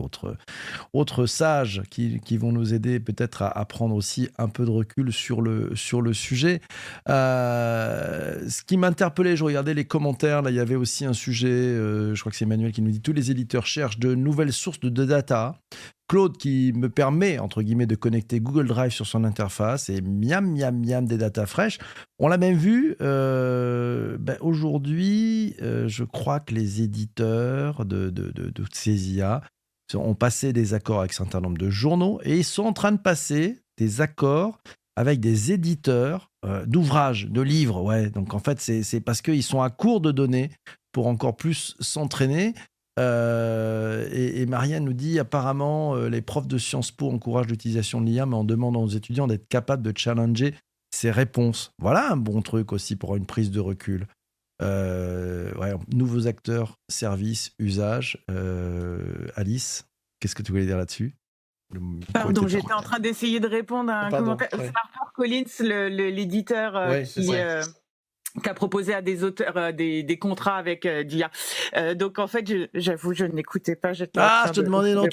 A: autres sages qui vont nous aider peut-être à prendre aussi un peu de recul sur le sujet. Ce qui m'interpellait, je regardais les commentaires, là il y avait aussi un sujet, je crois que c'est Emmanuel qui nous dit: tous les éditeurs cherchent de nouvelles sources de data. Claude qui me permet, entre guillemets, de connecter Google Drive sur son interface, et miam des datas fraîches. On l'a même vu, aujourd'hui, je crois que les éditeurs de ces IA ont passé des accords avec un certain nombre de journaux, et ils sont en train de passer des accords avec des éditeurs d'ouvrages, de livres. Ouais. Donc en fait, c'est parce qu'ils sont à court de données pour encore plus s'entraîner. Et Marianne nous dit, apparemment, les profs de Sciences Po encouragent l'utilisation de l'IA, mais en demandant aux étudiants d'être capables de challenger ses réponses. Voilà un bon truc aussi pour une prise de recul. Nouveaux acteurs, services, usages. Alice, qu'est-ce que tu voulais dire là-dessus?
F: Pardon, j'étais en train d'essayer de répondre à un commentaire. C'est Arthur Collins, l'éditeur qui a proposé à des auteurs des contrats avec l'IA. Donc en fait, j'avoue, je n'écoutais pas. Je
A: te demandais, non,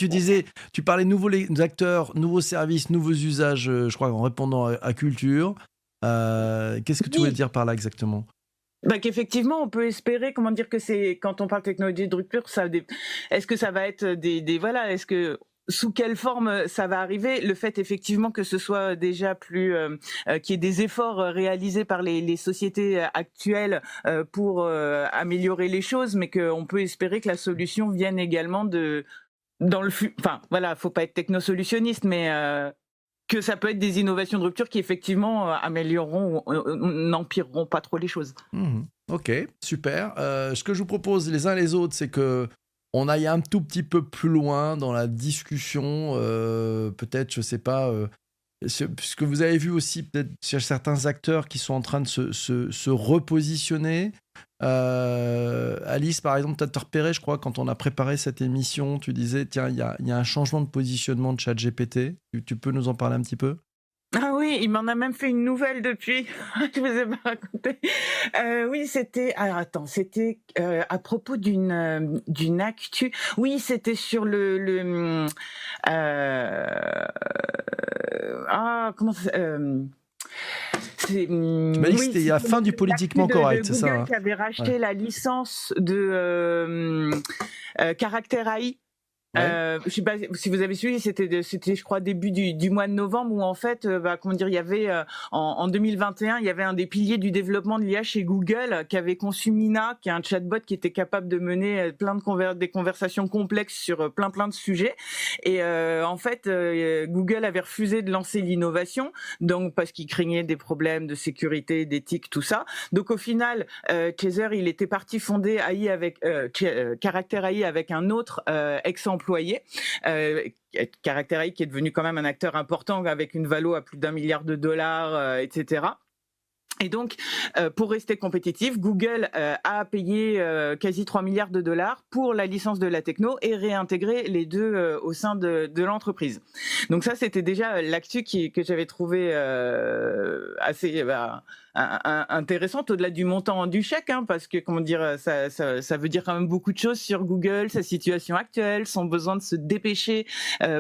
A: tu parlais nouveaux acteurs, nouveaux services, nouveaux usages, je crois, en répondant à culture. Qu'est-ce que tu voulais dire par là exactement?
F: Qu'effectivement, on peut espérer, que c'est, quand on parle technologie de rupture, est-ce que ça va être est-ce que sous quelle forme ça va arriver? Le fait effectivement que ce soit déjà plus qu'il y ait des efforts réalisés par les sociétés actuelles pour améliorer les choses, mais qu'on peut espérer que la solution vienne également faut pas être technosolutionniste, mais que ça peut être des innovations de rupture qui effectivement amélioreront ou n'empireront pas trop les choses.
A: Ok, super. Ce que je vous propose les uns les autres, c'est que on aille un tout petit peu plus loin dans la discussion, peut-être, je ne sais pas, puisque vous avez vu aussi peut-être chez certains acteurs qui sont en train de se repositionner. Alice, par exemple, tu as repéré, je crois, quand on a préparé cette émission, tu disais, tiens, il y a un changement de positionnement de ChatGPT. Tu peux nous en parler un petit peu ?
F: Ah oui, il m'en a même fait une nouvelle depuis. Je vous ai pas raconté. Oui, c'était alors attends, c'était, à propos d'une actu. Oui, c'était sur comment ça
A: Tu m'as dit que
F: oui,
A: c'était à la
F: c'était
A: fin du
F: l'actu
A: politiquement
F: de
A: correct, c'est ça,
F: Google
A: hein?
F: qui avait
A: Ouais.
F: racheté la licence de, Caractère AI.
A: Ouais.
F: Je sais pas si vous avez suivi, c'était je crois début du mois de novembre où en fait, comment dire, il y avait en 2021, il y avait un des piliers du développement de l'IA chez Google qui avait conçu Mina, qui est un chatbot qui était capable de mener des conversations complexes sur plein de sujets. Et en fait, Google avait refusé de lancer l'innovation, donc parce qu'il craignait des problèmes de sécurité, d'éthique, tout ça. Donc au final, Chaser, il était parti fonder AI avec Caractère AI avec un autre ex-employé, Caractère AI qui est devenu quand même un acteur important avec une valo à plus d'1 milliard de dollars, etc. Et donc, pour rester compétitif, Google a payé quasi 3 milliards de dollars pour la licence de la techno et réintégré les deux au sein de l'entreprise. Donc ça, c'était déjà l'actu que j'avais trouvé assez intéressante au-delà du montant du chèque, hein, parce que comment dire, ça veut dire quand même beaucoup de choses sur Google, sa situation actuelle, son besoin de se dépêcher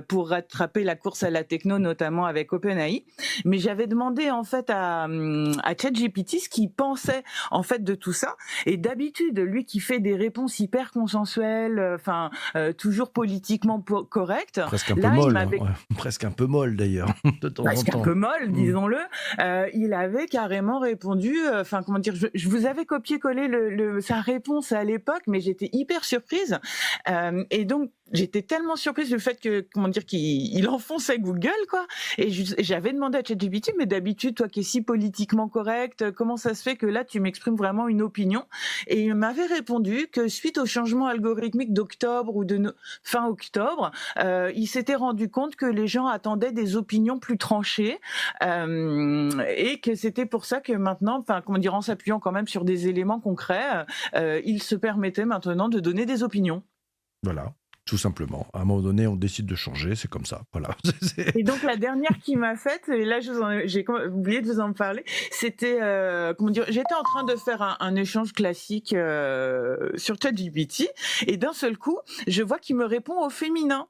F: pour rattraper la course à la techno, notamment avec OpenAI. Mais j'avais demandé en fait à ChatGPT ce qu'il pensait en fait de tout ça. Et d'habitude, lui qui fait des réponses hyper consensuelles, toujours politiquement correctes.
A: Presque un peu
F: Là, il
A: molle,
F: m'avait
A: ouais. Presque un peu molle d'ailleurs, de temps en
F: presque un
A: temps.
F: peu molle, disons-le. Il avait carrément répondu, comment dire, je vous avais copié-collé sa réponse à l'époque, mais j'étais hyper surprise. Et donc, j'étais tellement surprise du fait que, comment dire, qu'il enfonçait Google, quoi. Et j'avais demandé à ChatGPT, mais d'habitude, toi qui es si politiquement correct, comment ça se fait que là, tu m'exprimes vraiment une opinion? Et il m'avait répondu que suite au changement algorithmique d'octobre ou fin octobre, il s'était rendu compte que les gens attendaient des opinions plus tranchées, et que c'était pour ça que maintenant, comment dire, en s'appuyant quand même sur des éléments concrets, il se permettait maintenant de donner des opinions.
A: Voilà, tout simplement. À un moment donné, on décide de changer, c'est comme ça. Voilà.
F: Et donc la dernière qui m'a faite, et là j'ai oublié de vous en parler, c'était comment dire, j'étais en train de faire un échange classique sur ChatGPT, et d'un seul coup, je vois qu'il me répond au féminin.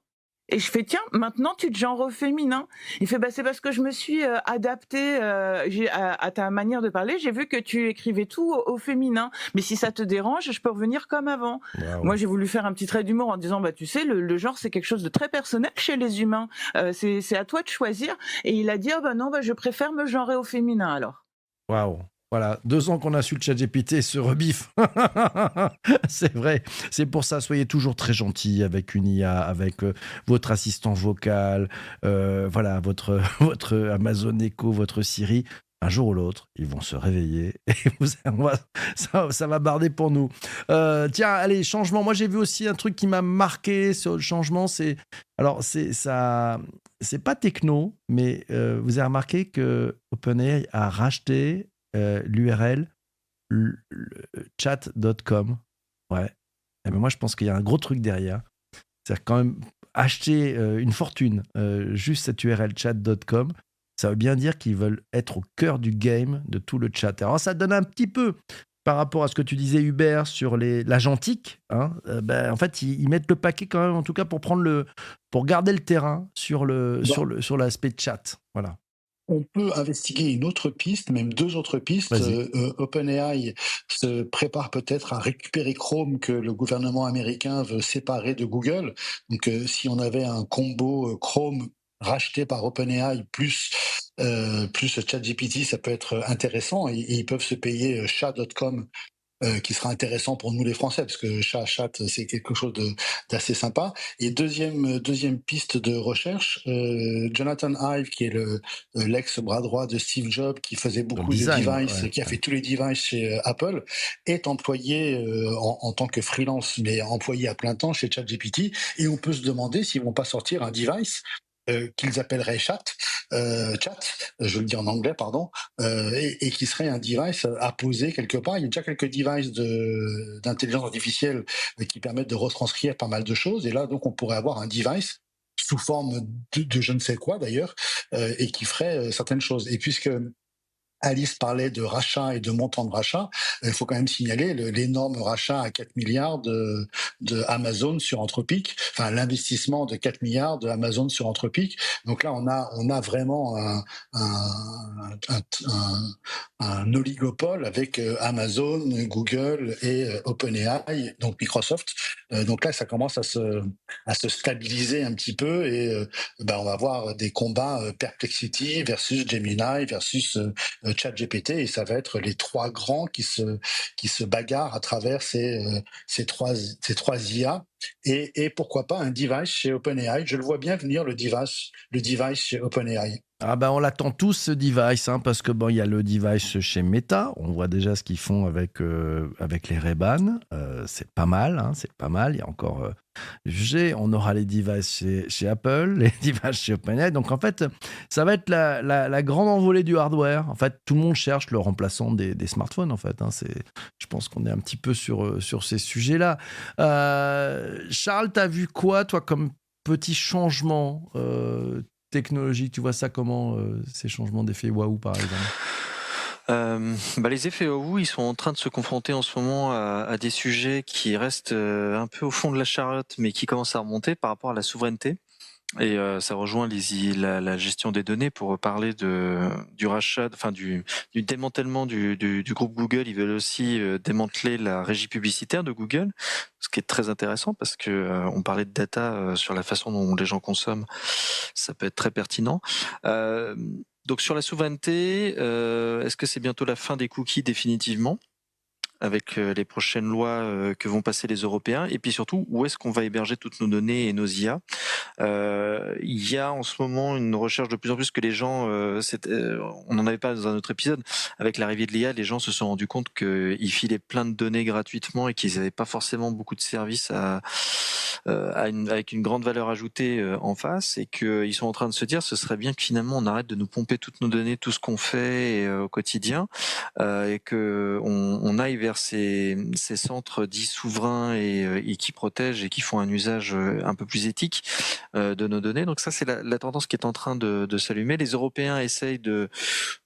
F: Et je fais tiens, maintenant tu te genres au féminin. Il fait c'est parce que je me suis adapté à ta manière de parler. J'ai vu que tu écrivais tout au féminin. Mais si ça te dérange, je peux revenir comme avant.
A: Wow.
F: Moi, j'ai voulu faire un petit trait d'humour en disant tu sais, le genre c'est quelque chose de très personnel chez les humains. C'est à toi de choisir. Et il a dit non, je préfère me genrer au féminin alors.
A: Waouh. Voilà, 2 ans qu'on insulte ChatGPT se rebiffe. C'est vrai. C'est pour ça, soyez toujours très gentils avec une IA, avec votre assistant vocal, voilà, votre Amazon Echo, votre Siri. Un jour ou l'autre, ils vont se réveiller et ça va barder pour nous. Tiens, allez, changement. Moi, j'ai vu aussi un truc qui m'a marqué sur le changement. C'est pas techno, mais vous avez remarqué que OpenAI a racheté l'URL chat.com. Ouais. Et ben moi, je pense qu'il y a un gros truc derrière. C'est-à-dire quand même acheter une fortune juste cette URL chat.com, ça veut bien dire qu'ils veulent être au cœur du game de tout le chat. Alors ça donne un petit peu par rapport à ce que tu disais Hubert sur l'agentique, hein, en fait ils mettent le paquet quand même, en tout cas pour garder le terrain sur l'aspect chat. Voilà.
G: On peut investiguer une autre piste, même 2 autres pistes. OpenAI se prépare peut-être à récupérer Chrome que le gouvernement américain veut séparer de Google. Donc si on avait un combo Chrome racheté par OpenAI plus ChatGPT, ça peut être intéressant, et ils peuvent se payer chat.com, qui sera intéressant pour nous les Français, parce que chat, c'est quelque chose d'assez sympa. Et deuxième piste de recherche, Jonathan Ive, qui est l'ex-bras droit de Steve Jobs, qui faisait beaucoup de devices, qui a fait tous les devices chez Apple, est employé en tant que freelance, mais employé à plein temps chez ChatGPT, et on peut se demander s'ils vont pas sortir un device qu'ils appelleraient chat, je le dis en anglais, pardon, et qui serait un device à poser quelque part. Il y a déjà quelques devices d'intelligence artificielle qui permettent de retranscrire pas mal de choses, et là, donc, on pourrait avoir un device sous forme de je ne sais quoi d'ailleurs, et qui ferait certaines choses. Et puisque Alice parlait de rachat et de montant de rachat. Il faut quand même signaler l'énorme rachat à 4 milliards de Amazon sur Anthropic, enfin l'investissement de 4 milliards de Amazon sur Anthropic. Donc là, on a vraiment un oligopole avec Amazon, Google et OpenAI, donc Microsoft. Donc là, ça commence à se stabiliser un petit peu et on va avoir des combats Perplexity versus Gemini versus ChatGPT, et ça va être les trois grands qui se bagarrent à travers ces trois IA, et pourquoi pas un device chez OpenAI. Je le vois bien venir, le device chez OpenAI.
A: Ah ben on l'attend tous, ce device, hein, parce que il y a le device chez Meta, on voit déjà ce qu'ils font avec les Ray-Ban, c'est pas mal, hein, c'est pas mal. Il y a encore on aura les devices chez Apple, les devices chez OpenAI. Donc en fait, ça va être la grande envolée du hardware. En fait, tout le monde cherche le remplaçant des smartphones. En fait, hein. Je pense qu'on est un petit peu sur ces sujets-là. Charles, t'as vu quoi, toi, comme petit changement technologique? Tu vois ça comment, ces changements d'effet waouh, par exemple?
C: Les effets waouh, ils sont en train de se confronter en ce moment à des sujets qui restent un peu au fond de la charlotte, mais qui commencent à remonter par rapport à la souveraineté. Et ça rejoint la gestion des données pour parler du rachat, enfin du démantèlement du groupe Google. Ils veulent aussi démanteler la régie publicitaire de Google, ce qui est très intéressant parce que on parlait de data sur la façon dont les gens consomment, ça peut être très pertinent. Donc sur la souveraineté, est-ce que c'est bientôt la fin des cookies définitivement, avec les prochaines lois que vont passer les Européens, et puis surtout, où est-ce qu'on va héberger toutes nos données et nos IA? Il y a en ce moment une recherche de plus en plus que les gens, on en avait parlé dans un autre épisode, avec l'arrivée de l'IA, les gens se sont rendus compte qu'ils filaient plein de données gratuitement et qu'ils n'avaient pas forcément beaucoup de services avec une grande valeur ajoutée en face, et qu'ils sont en train de se dire ce serait bien que finalement on arrête de nous pomper toutes nos données, tout ce qu'on fait au quotidien, et que on aille vers ces centres dits souverains et qui protègent et qui font un usage un peu plus éthique de nos données. Donc ça, c'est la tendance qui est en train de s'allumer. Les Européens essayent de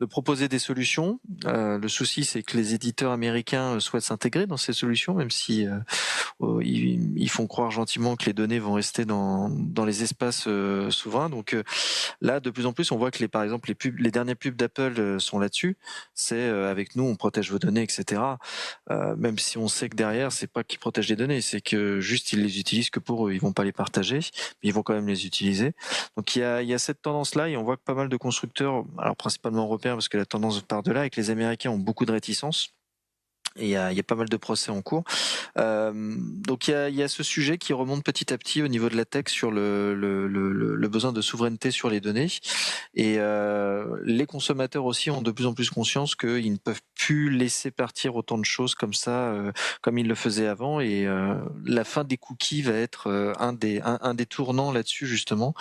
C: proposer des solutions. Le souci, c'est que les éditeurs américains souhaitent s'intégrer dans ces solutions, même si ils font croire gentiment que les données vont rester dans les espaces souverains. Donc là, de plus en plus, on voit que par exemple les dernières pubs d'Apple sont là-dessus. C'est avec nous, on protège vos données, etc. Même si on sait que derrière, c'est pas qu'ils protègent les données, c'est que juste ils les utilisent que pour eux. Ils vont pas les partager, mais ils vont quand même les utiliser. Donc il y a cette tendance-là, et on voit que pas mal de constructeurs, alors principalement européens, parce que la tendance part de là, et que les Américains ont beaucoup de réticences. Et il y a pas mal de procès en cours. Donc il y a ce sujet qui remonte petit à petit au niveau de la tech sur le besoin de souveraineté sur les données. Et les consommateurs aussi ont de plus en plus conscience qu'ils ne peuvent plus laisser partir autant de choses comme ça, comme ils le faisaient avant. Et la fin des cookies va être un des tournants là-dessus, justement.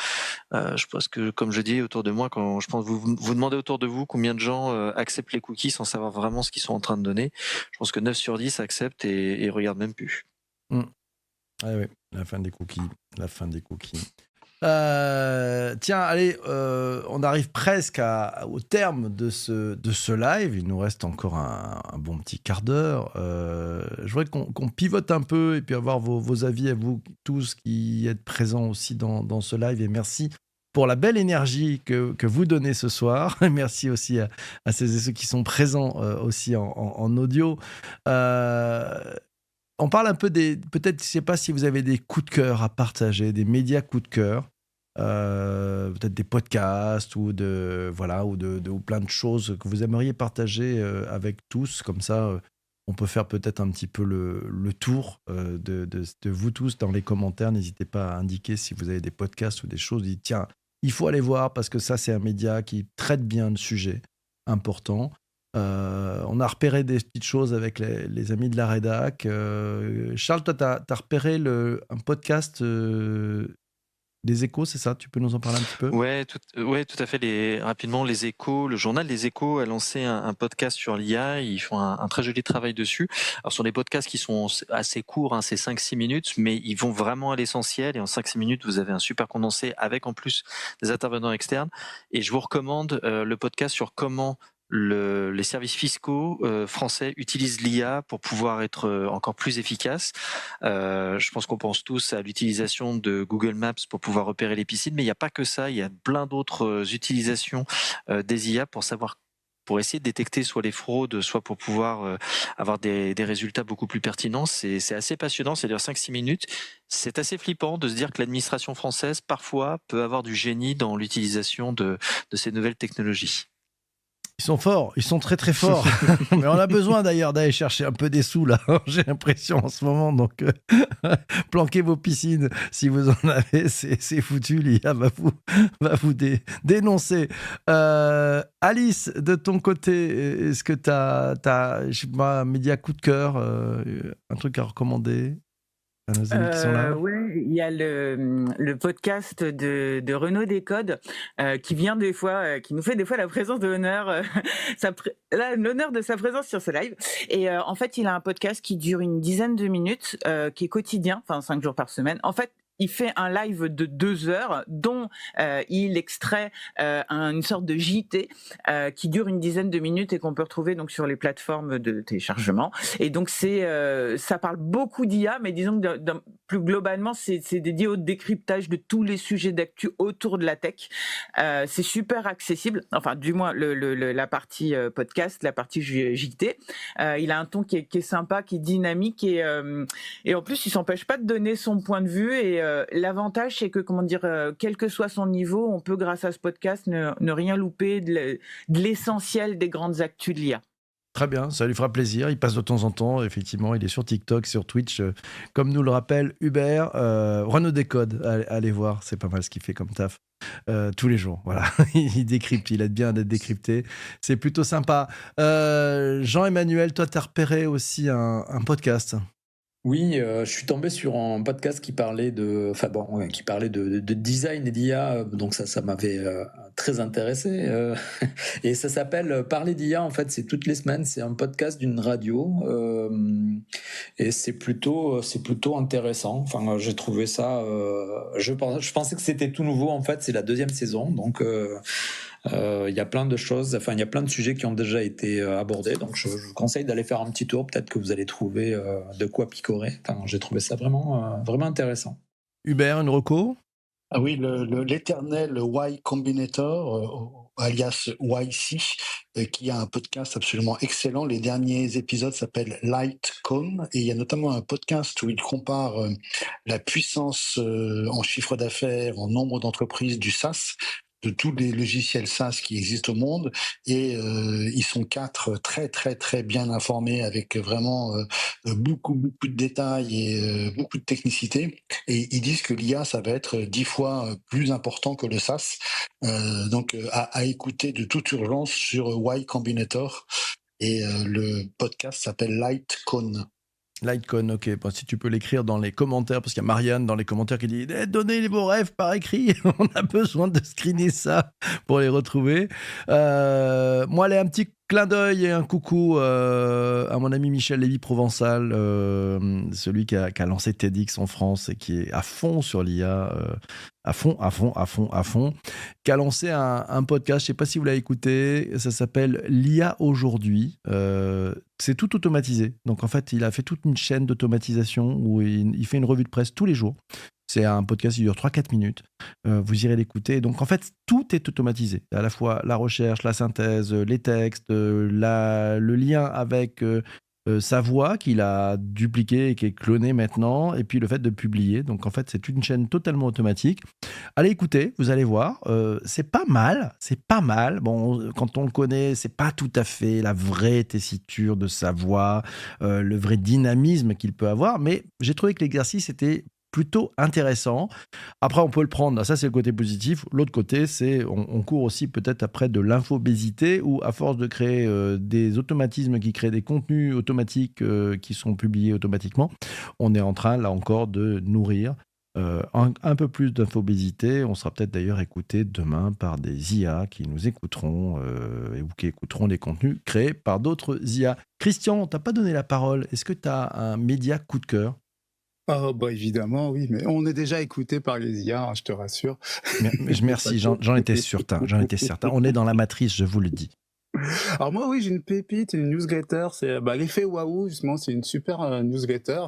C: Je pense que, comme je dis autour de moi, quand je pense vous demandez autour de vous combien de gens acceptent les cookies sans savoir vraiment ce qu'ils sont en train de donner. Je pense que 9 sur 10 acceptent et regardent même plus.
A: Ah oui, la fin des cookies. Tiens, allez, on arrive presque au terme de ce live. Il nous reste encore un bon petit quart d'heure. Je voudrais qu'on pivote un peu et puis avoir vos avis à vous tous qui êtes présents aussi dans ce live. Et merci pour la belle énergie que vous donnez ce soir. Merci aussi à celles et ceux qui sont présents aussi en audio. On parle un peu peut-être, je ne sais pas si vous avez des coups de cœur à partager, des médias coups de cœur, peut-être des podcasts ou plein de choses que vous aimeriez partager avec tous. Comme ça, on peut faire peut-être un petit peu le tour de vous tous dans les commentaires. N'hésitez pas à indiquer si vous avez des podcasts ou des choses. Dites, tiens, il faut aller voir parce que ça, c'est un média qui traite bien le sujet important. On a repéré des petites choses avec les amis de la rédac. Charles, toi, tu as repéré un podcast Les Échos, c'est ça? Tu peux nous en parler un petit peu?
C: Ouais, tout à fait. Rapidement, les Échos, le journal Les Échos a lancé un podcast sur l'IA. Ils font un très joli travail dessus. Alors, ce sont des podcasts qui sont assez courts, hein, c'est 5-6 minutes, mais ils vont vraiment à l'essentiel. Et en 5-6 minutes, vous avez un super condensé avec en plus des intervenants externes. Et je vous recommande le podcast sur comment les services fiscaux français utilisent l'IA pour pouvoir être encore plus efficaces. Je pense qu'on pense tous à l'utilisation de Google Maps pour pouvoir repérer les piscines, mais il n'y a pas que ça, il y a plein d'autres utilisations des IA pour essayer de détecter soit les fraudes, soit pour pouvoir avoir des résultats beaucoup plus pertinents. C'est assez passionnant, c'est-à-dire 5-6 minutes. C'est assez flippant de se dire que l'administration française, parfois, peut avoir du génie dans l'utilisation de ces nouvelles technologies.
A: Ils sont forts, ils sont très très forts. Mais on a besoin d'ailleurs d'aller chercher un peu des sous là, j'ai l'impression en ce moment. Donc planquez vos piscines si vous en avez, c'est foutu, l'IA va vous dénoncer. Alice, de ton côté, est-ce que tu as je sais pas, un média coup de cœur, un truc à recommander à nos amis qui sont là?
F: Oui, il y a le podcast de Renaud Descodes qui vient des fois, qui nous fait des fois la présence de l'honneur, l'honneur de sa présence sur ce live. Et en fait, il a un podcast qui dure une dizaine de minutes, qui est quotidien, enfin 5 jours par semaine. En fait, il fait un live de 2 heures dont il extrait une sorte de JT qui dure une dizaine de minutes et qu'on peut retrouver donc sur les plateformes de téléchargement. Et donc ça parle beaucoup d'IA, mais disons que plus globalement c'est dédié au décryptage de tous les sujets d'actu autour de la tech. C'est super accessible, enfin du moins la partie podcast, la partie JT. Il a un ton qui est sympa, qui est dynamique et en plus il s'empêche pas de donner son point de vue et l'avantage, c'est que, quel que soit son niveau, on peut, grâce à ce podcast, ne rien louper de l'essentiel des grandes actus de l'IA.
A: Très bien, ça lui fera plaisir. Il passe de temps en temps, effectivement. Il est sur TikTok, sur Twitch, comme nous le rappelle Hubert. Renaud Descodes, allez voir, c'est pas mal ce qu'il fait comme taf. Tous les jours, voilà. Il décrypte, il aide bien d'être décrypté. C'est plutôt sympa. Jean-Emmanuel, toi, tu as repéré aussi un podcast.
D: Oui, je suis tombé sur un podcast qui parlait de design et d'IA, donc ça m'avait très intéressé. Et ça s'appelle Parler d'IA. En fait, c'est toutes les semaines, c'est un podcast d'une radio, et c'est plutôt intéressant. Enfin, j'ai trouvé ça. Je pensais que c'était tout nouveau. En fait, c'est la 2e saison, donc. Il y a plein de choses, enfin il y a plein de sujets qui ont déjà été abordés, donc je vous conseille d'aller faire un petit tour, peut-être que vous allez trouver de quoi picorer. Enfin, j'ai trouvé ça vraiment intéressant.
A: Hubert, une reco?
G: Ah oui, l'éternel Y Combinator, alias YC, qui a un podcast absolument excellent. Les derniers épisodes s'appellent Litecoin, et il y a notamment un podcast où il compare la puissance en chiffre d'affaires, en nombre d'entreprises du SaaS, de tous les logiciels SaaS qui existent au monde, et ils sont 4 très très très bien informés, avec vraiment beaucoup de détails et beaucoup de technicité, et ils disent que l'IA ça va être 10 fois plus important que le SaaS, donc à écouter de toute urgence sur Y Combinator, et le podcast s'appelle Litecoin.
A: Litecoin, ok. Bon, si tu peux l'écrire dans les commentaires, parce qu'il y a Marianne dans les commentaires qui dit donnez vos rêves par écrit. On a besoin de screener ça pour les retrouver. Moi, allez, un petit clin d'œil et un coucou à mon ami Michel Lévy-Provençal, celui qui a lancé TEDx en France et qui est à fond sur l'IA, à fond, qui a lancé un podcast, je ne sais pas si vous l'avez écouté, ça s'appelle l'IA aujourd'hui. C'est tout automatisé. Donc en fait, il a fait toute une chaîne d'automatisation où il fait une revue de presse tous les jours. C'est un podcast qui dure 3-4 minutes. Vous irez l'écouter. Donc, en fait, tout est automatisé. À la fois la recherche, la synthèse, les textes, le lien avec sa voix qu'il a dupliquée et qui est clonée maintenant, et puis le fait de publier. Donc, en fait, c'est une chaîne totalement automatique. Allez écouter, vous allez voir. C'est pas mal. Bon, quand on le connaît, c'est pas tout à fait la vraie tessiture de sa voix, le vrai dynamisme qu'il peut avoir. Mais j'ai trouvé que l'exercice était plutôt intéressant. Après, on peut le prendre, ça c'est le côté positif. L'autre côté, c'est on court aussi peut-être après de l'infobésité, où à force de créer des automatismes qui créent des contenus automatiques qui sont publiés automatiquement, on est en train, là encore, de nourrir un peu plus d'infobésité. On sera peut-être d'ailleurs écouté demain par des IA qui nous écouteront ou qui écouteront des contenus créés par d'autres IA. Christian, t'as pas donné la parole. Est-ce que tu as un média coup de cœur?
E: Oh, bah évidemment, oui, mais on est déjà écouté par les IA, hein, je te rassure.
A: Merci, j'en étais certain. J'en étais certain. On est dans la matrice, je vous le dis.
E: Alors moi, oui, j'ai une pépite, une newsletter, c'est l'effet Waouh, justement, c'est une super newsletter.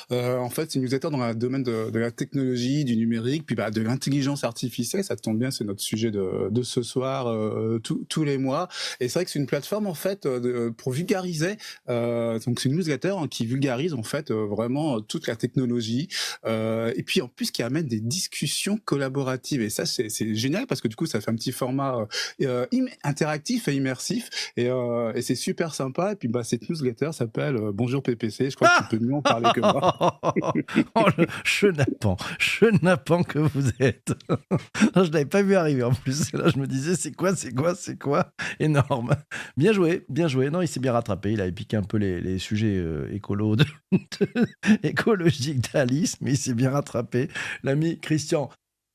E: En fait, c'est une newsletter dans le domaine de la technologie, du numérique, puis de l'intelligence artificielle, ça tombe bien, c'est notre sujet de ce soir, tous les mois. Et c'est vrai que c'est une plateforme, en fait, pour vulgariser, donc c'est une newsletter qui vulgarise, en fait, vraiment toute la technologie, et puis en plus qui amène des discussions collaboratives. Et ça, c'est génial, parce que du coup, ça fait un petit format interactif et immersif. Et c'est super sympa. Et puis cette newsletter s'appelle Bonjour PPC. Je crois que tu peux mieux en parler que moi.
A: Oh, le chenapan que vous êtes. Je l'avais pas vu arriver en plus. Et là, je me disais, c'est quoi énorme. Bien joué. Non, il s'est bien rattrapé. Il avait piqué un peu les sujets écologiques d'Alice, mais il s'est bien rattrapé. L'ami Christian.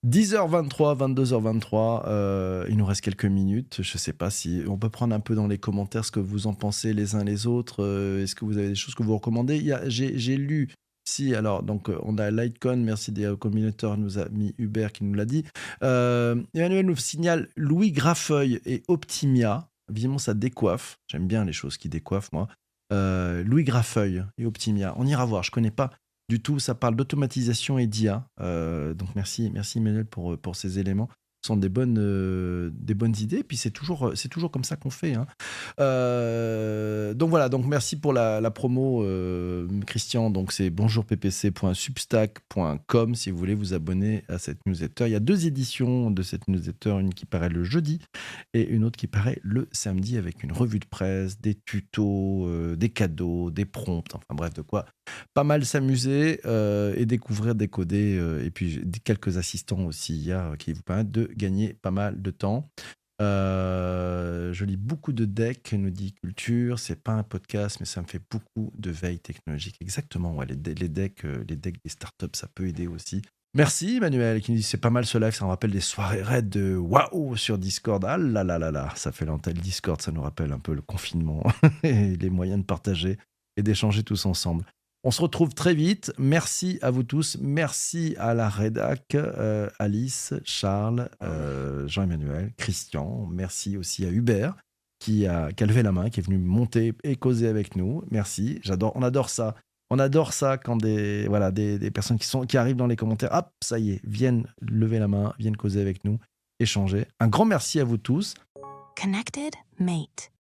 A: 10h23, 22h23, il nous reste quelques minutes. Je ne sais pas si on peut prendre un peu dans les commentaires ce que vous en pensez les uns les autres. Est-ce que vous avez des choses que vous recommandez? J'ai lu, si, alors, donc on a Lightcon, merci des communicateurs, nous a mis Hubert qui nous l'a dit. Emmanuel nous signale Louis Graffeuil et Optimia. Vivement, ça décoiffe. J'aime bien les choses qui décoiffent, moi. Louis Graffeuil et Optimia. On ira voir, je ne connais pas du tout, ça parle d'automatisation et d'IA. Donc merci Emmanuel pour ces éléments. Ce sont des bonnes idées. Puis c'est toujours comme ça qu'on fait. Hein. Donc voilà, donc merci pour la promo, Christian. Donc c'est bonjourppc.substack.com si vous voulez vous abonner à cette newsletter. Il y a 2 éditions de cette newsletter, une qui paraît le jeudi et une autre qui paraît le samedi avec une revue de presse, des tutos, des cadeaux, des prompts, enfin bref, de quoi pas mal s'amuser et découvrir, décoder, et puis quelques assistants aussi IA qui vous permettent de gagner pas mal de temps. Je lis beaucoup de decks, nous dit Culture. C'est pas un podcast, mais ça me fait beaucoup de veille technologique. Exactement, ouais, les decks des startups, ça peut aider aussi. Merci Emmanuel qui nous dit c'est pas mal ce live, ça me rappelle des soirées raids de waouh sur Discord. Ah là là là là, ça fait longtemps. Le Discord, ça nous rappelle un peu le confinement et les moyens de partager et d'échanger tous ensemble. On se retrouve très vite. Merci à vous tous. Merci à la rédac, Alice, Charles, Jean-Emmanuel, Christian. Merci aussi à Hubert qui a levé la main, qui est venu monter et causer avec nous. Merci. On adore ça. On adore ça quand des personnes qui arrivent dans les commentaires, hop, ça y est, viennent lever la main, viennent causer avec nous, échanger. Un grand merci à vous tous.
B: Connected Mate.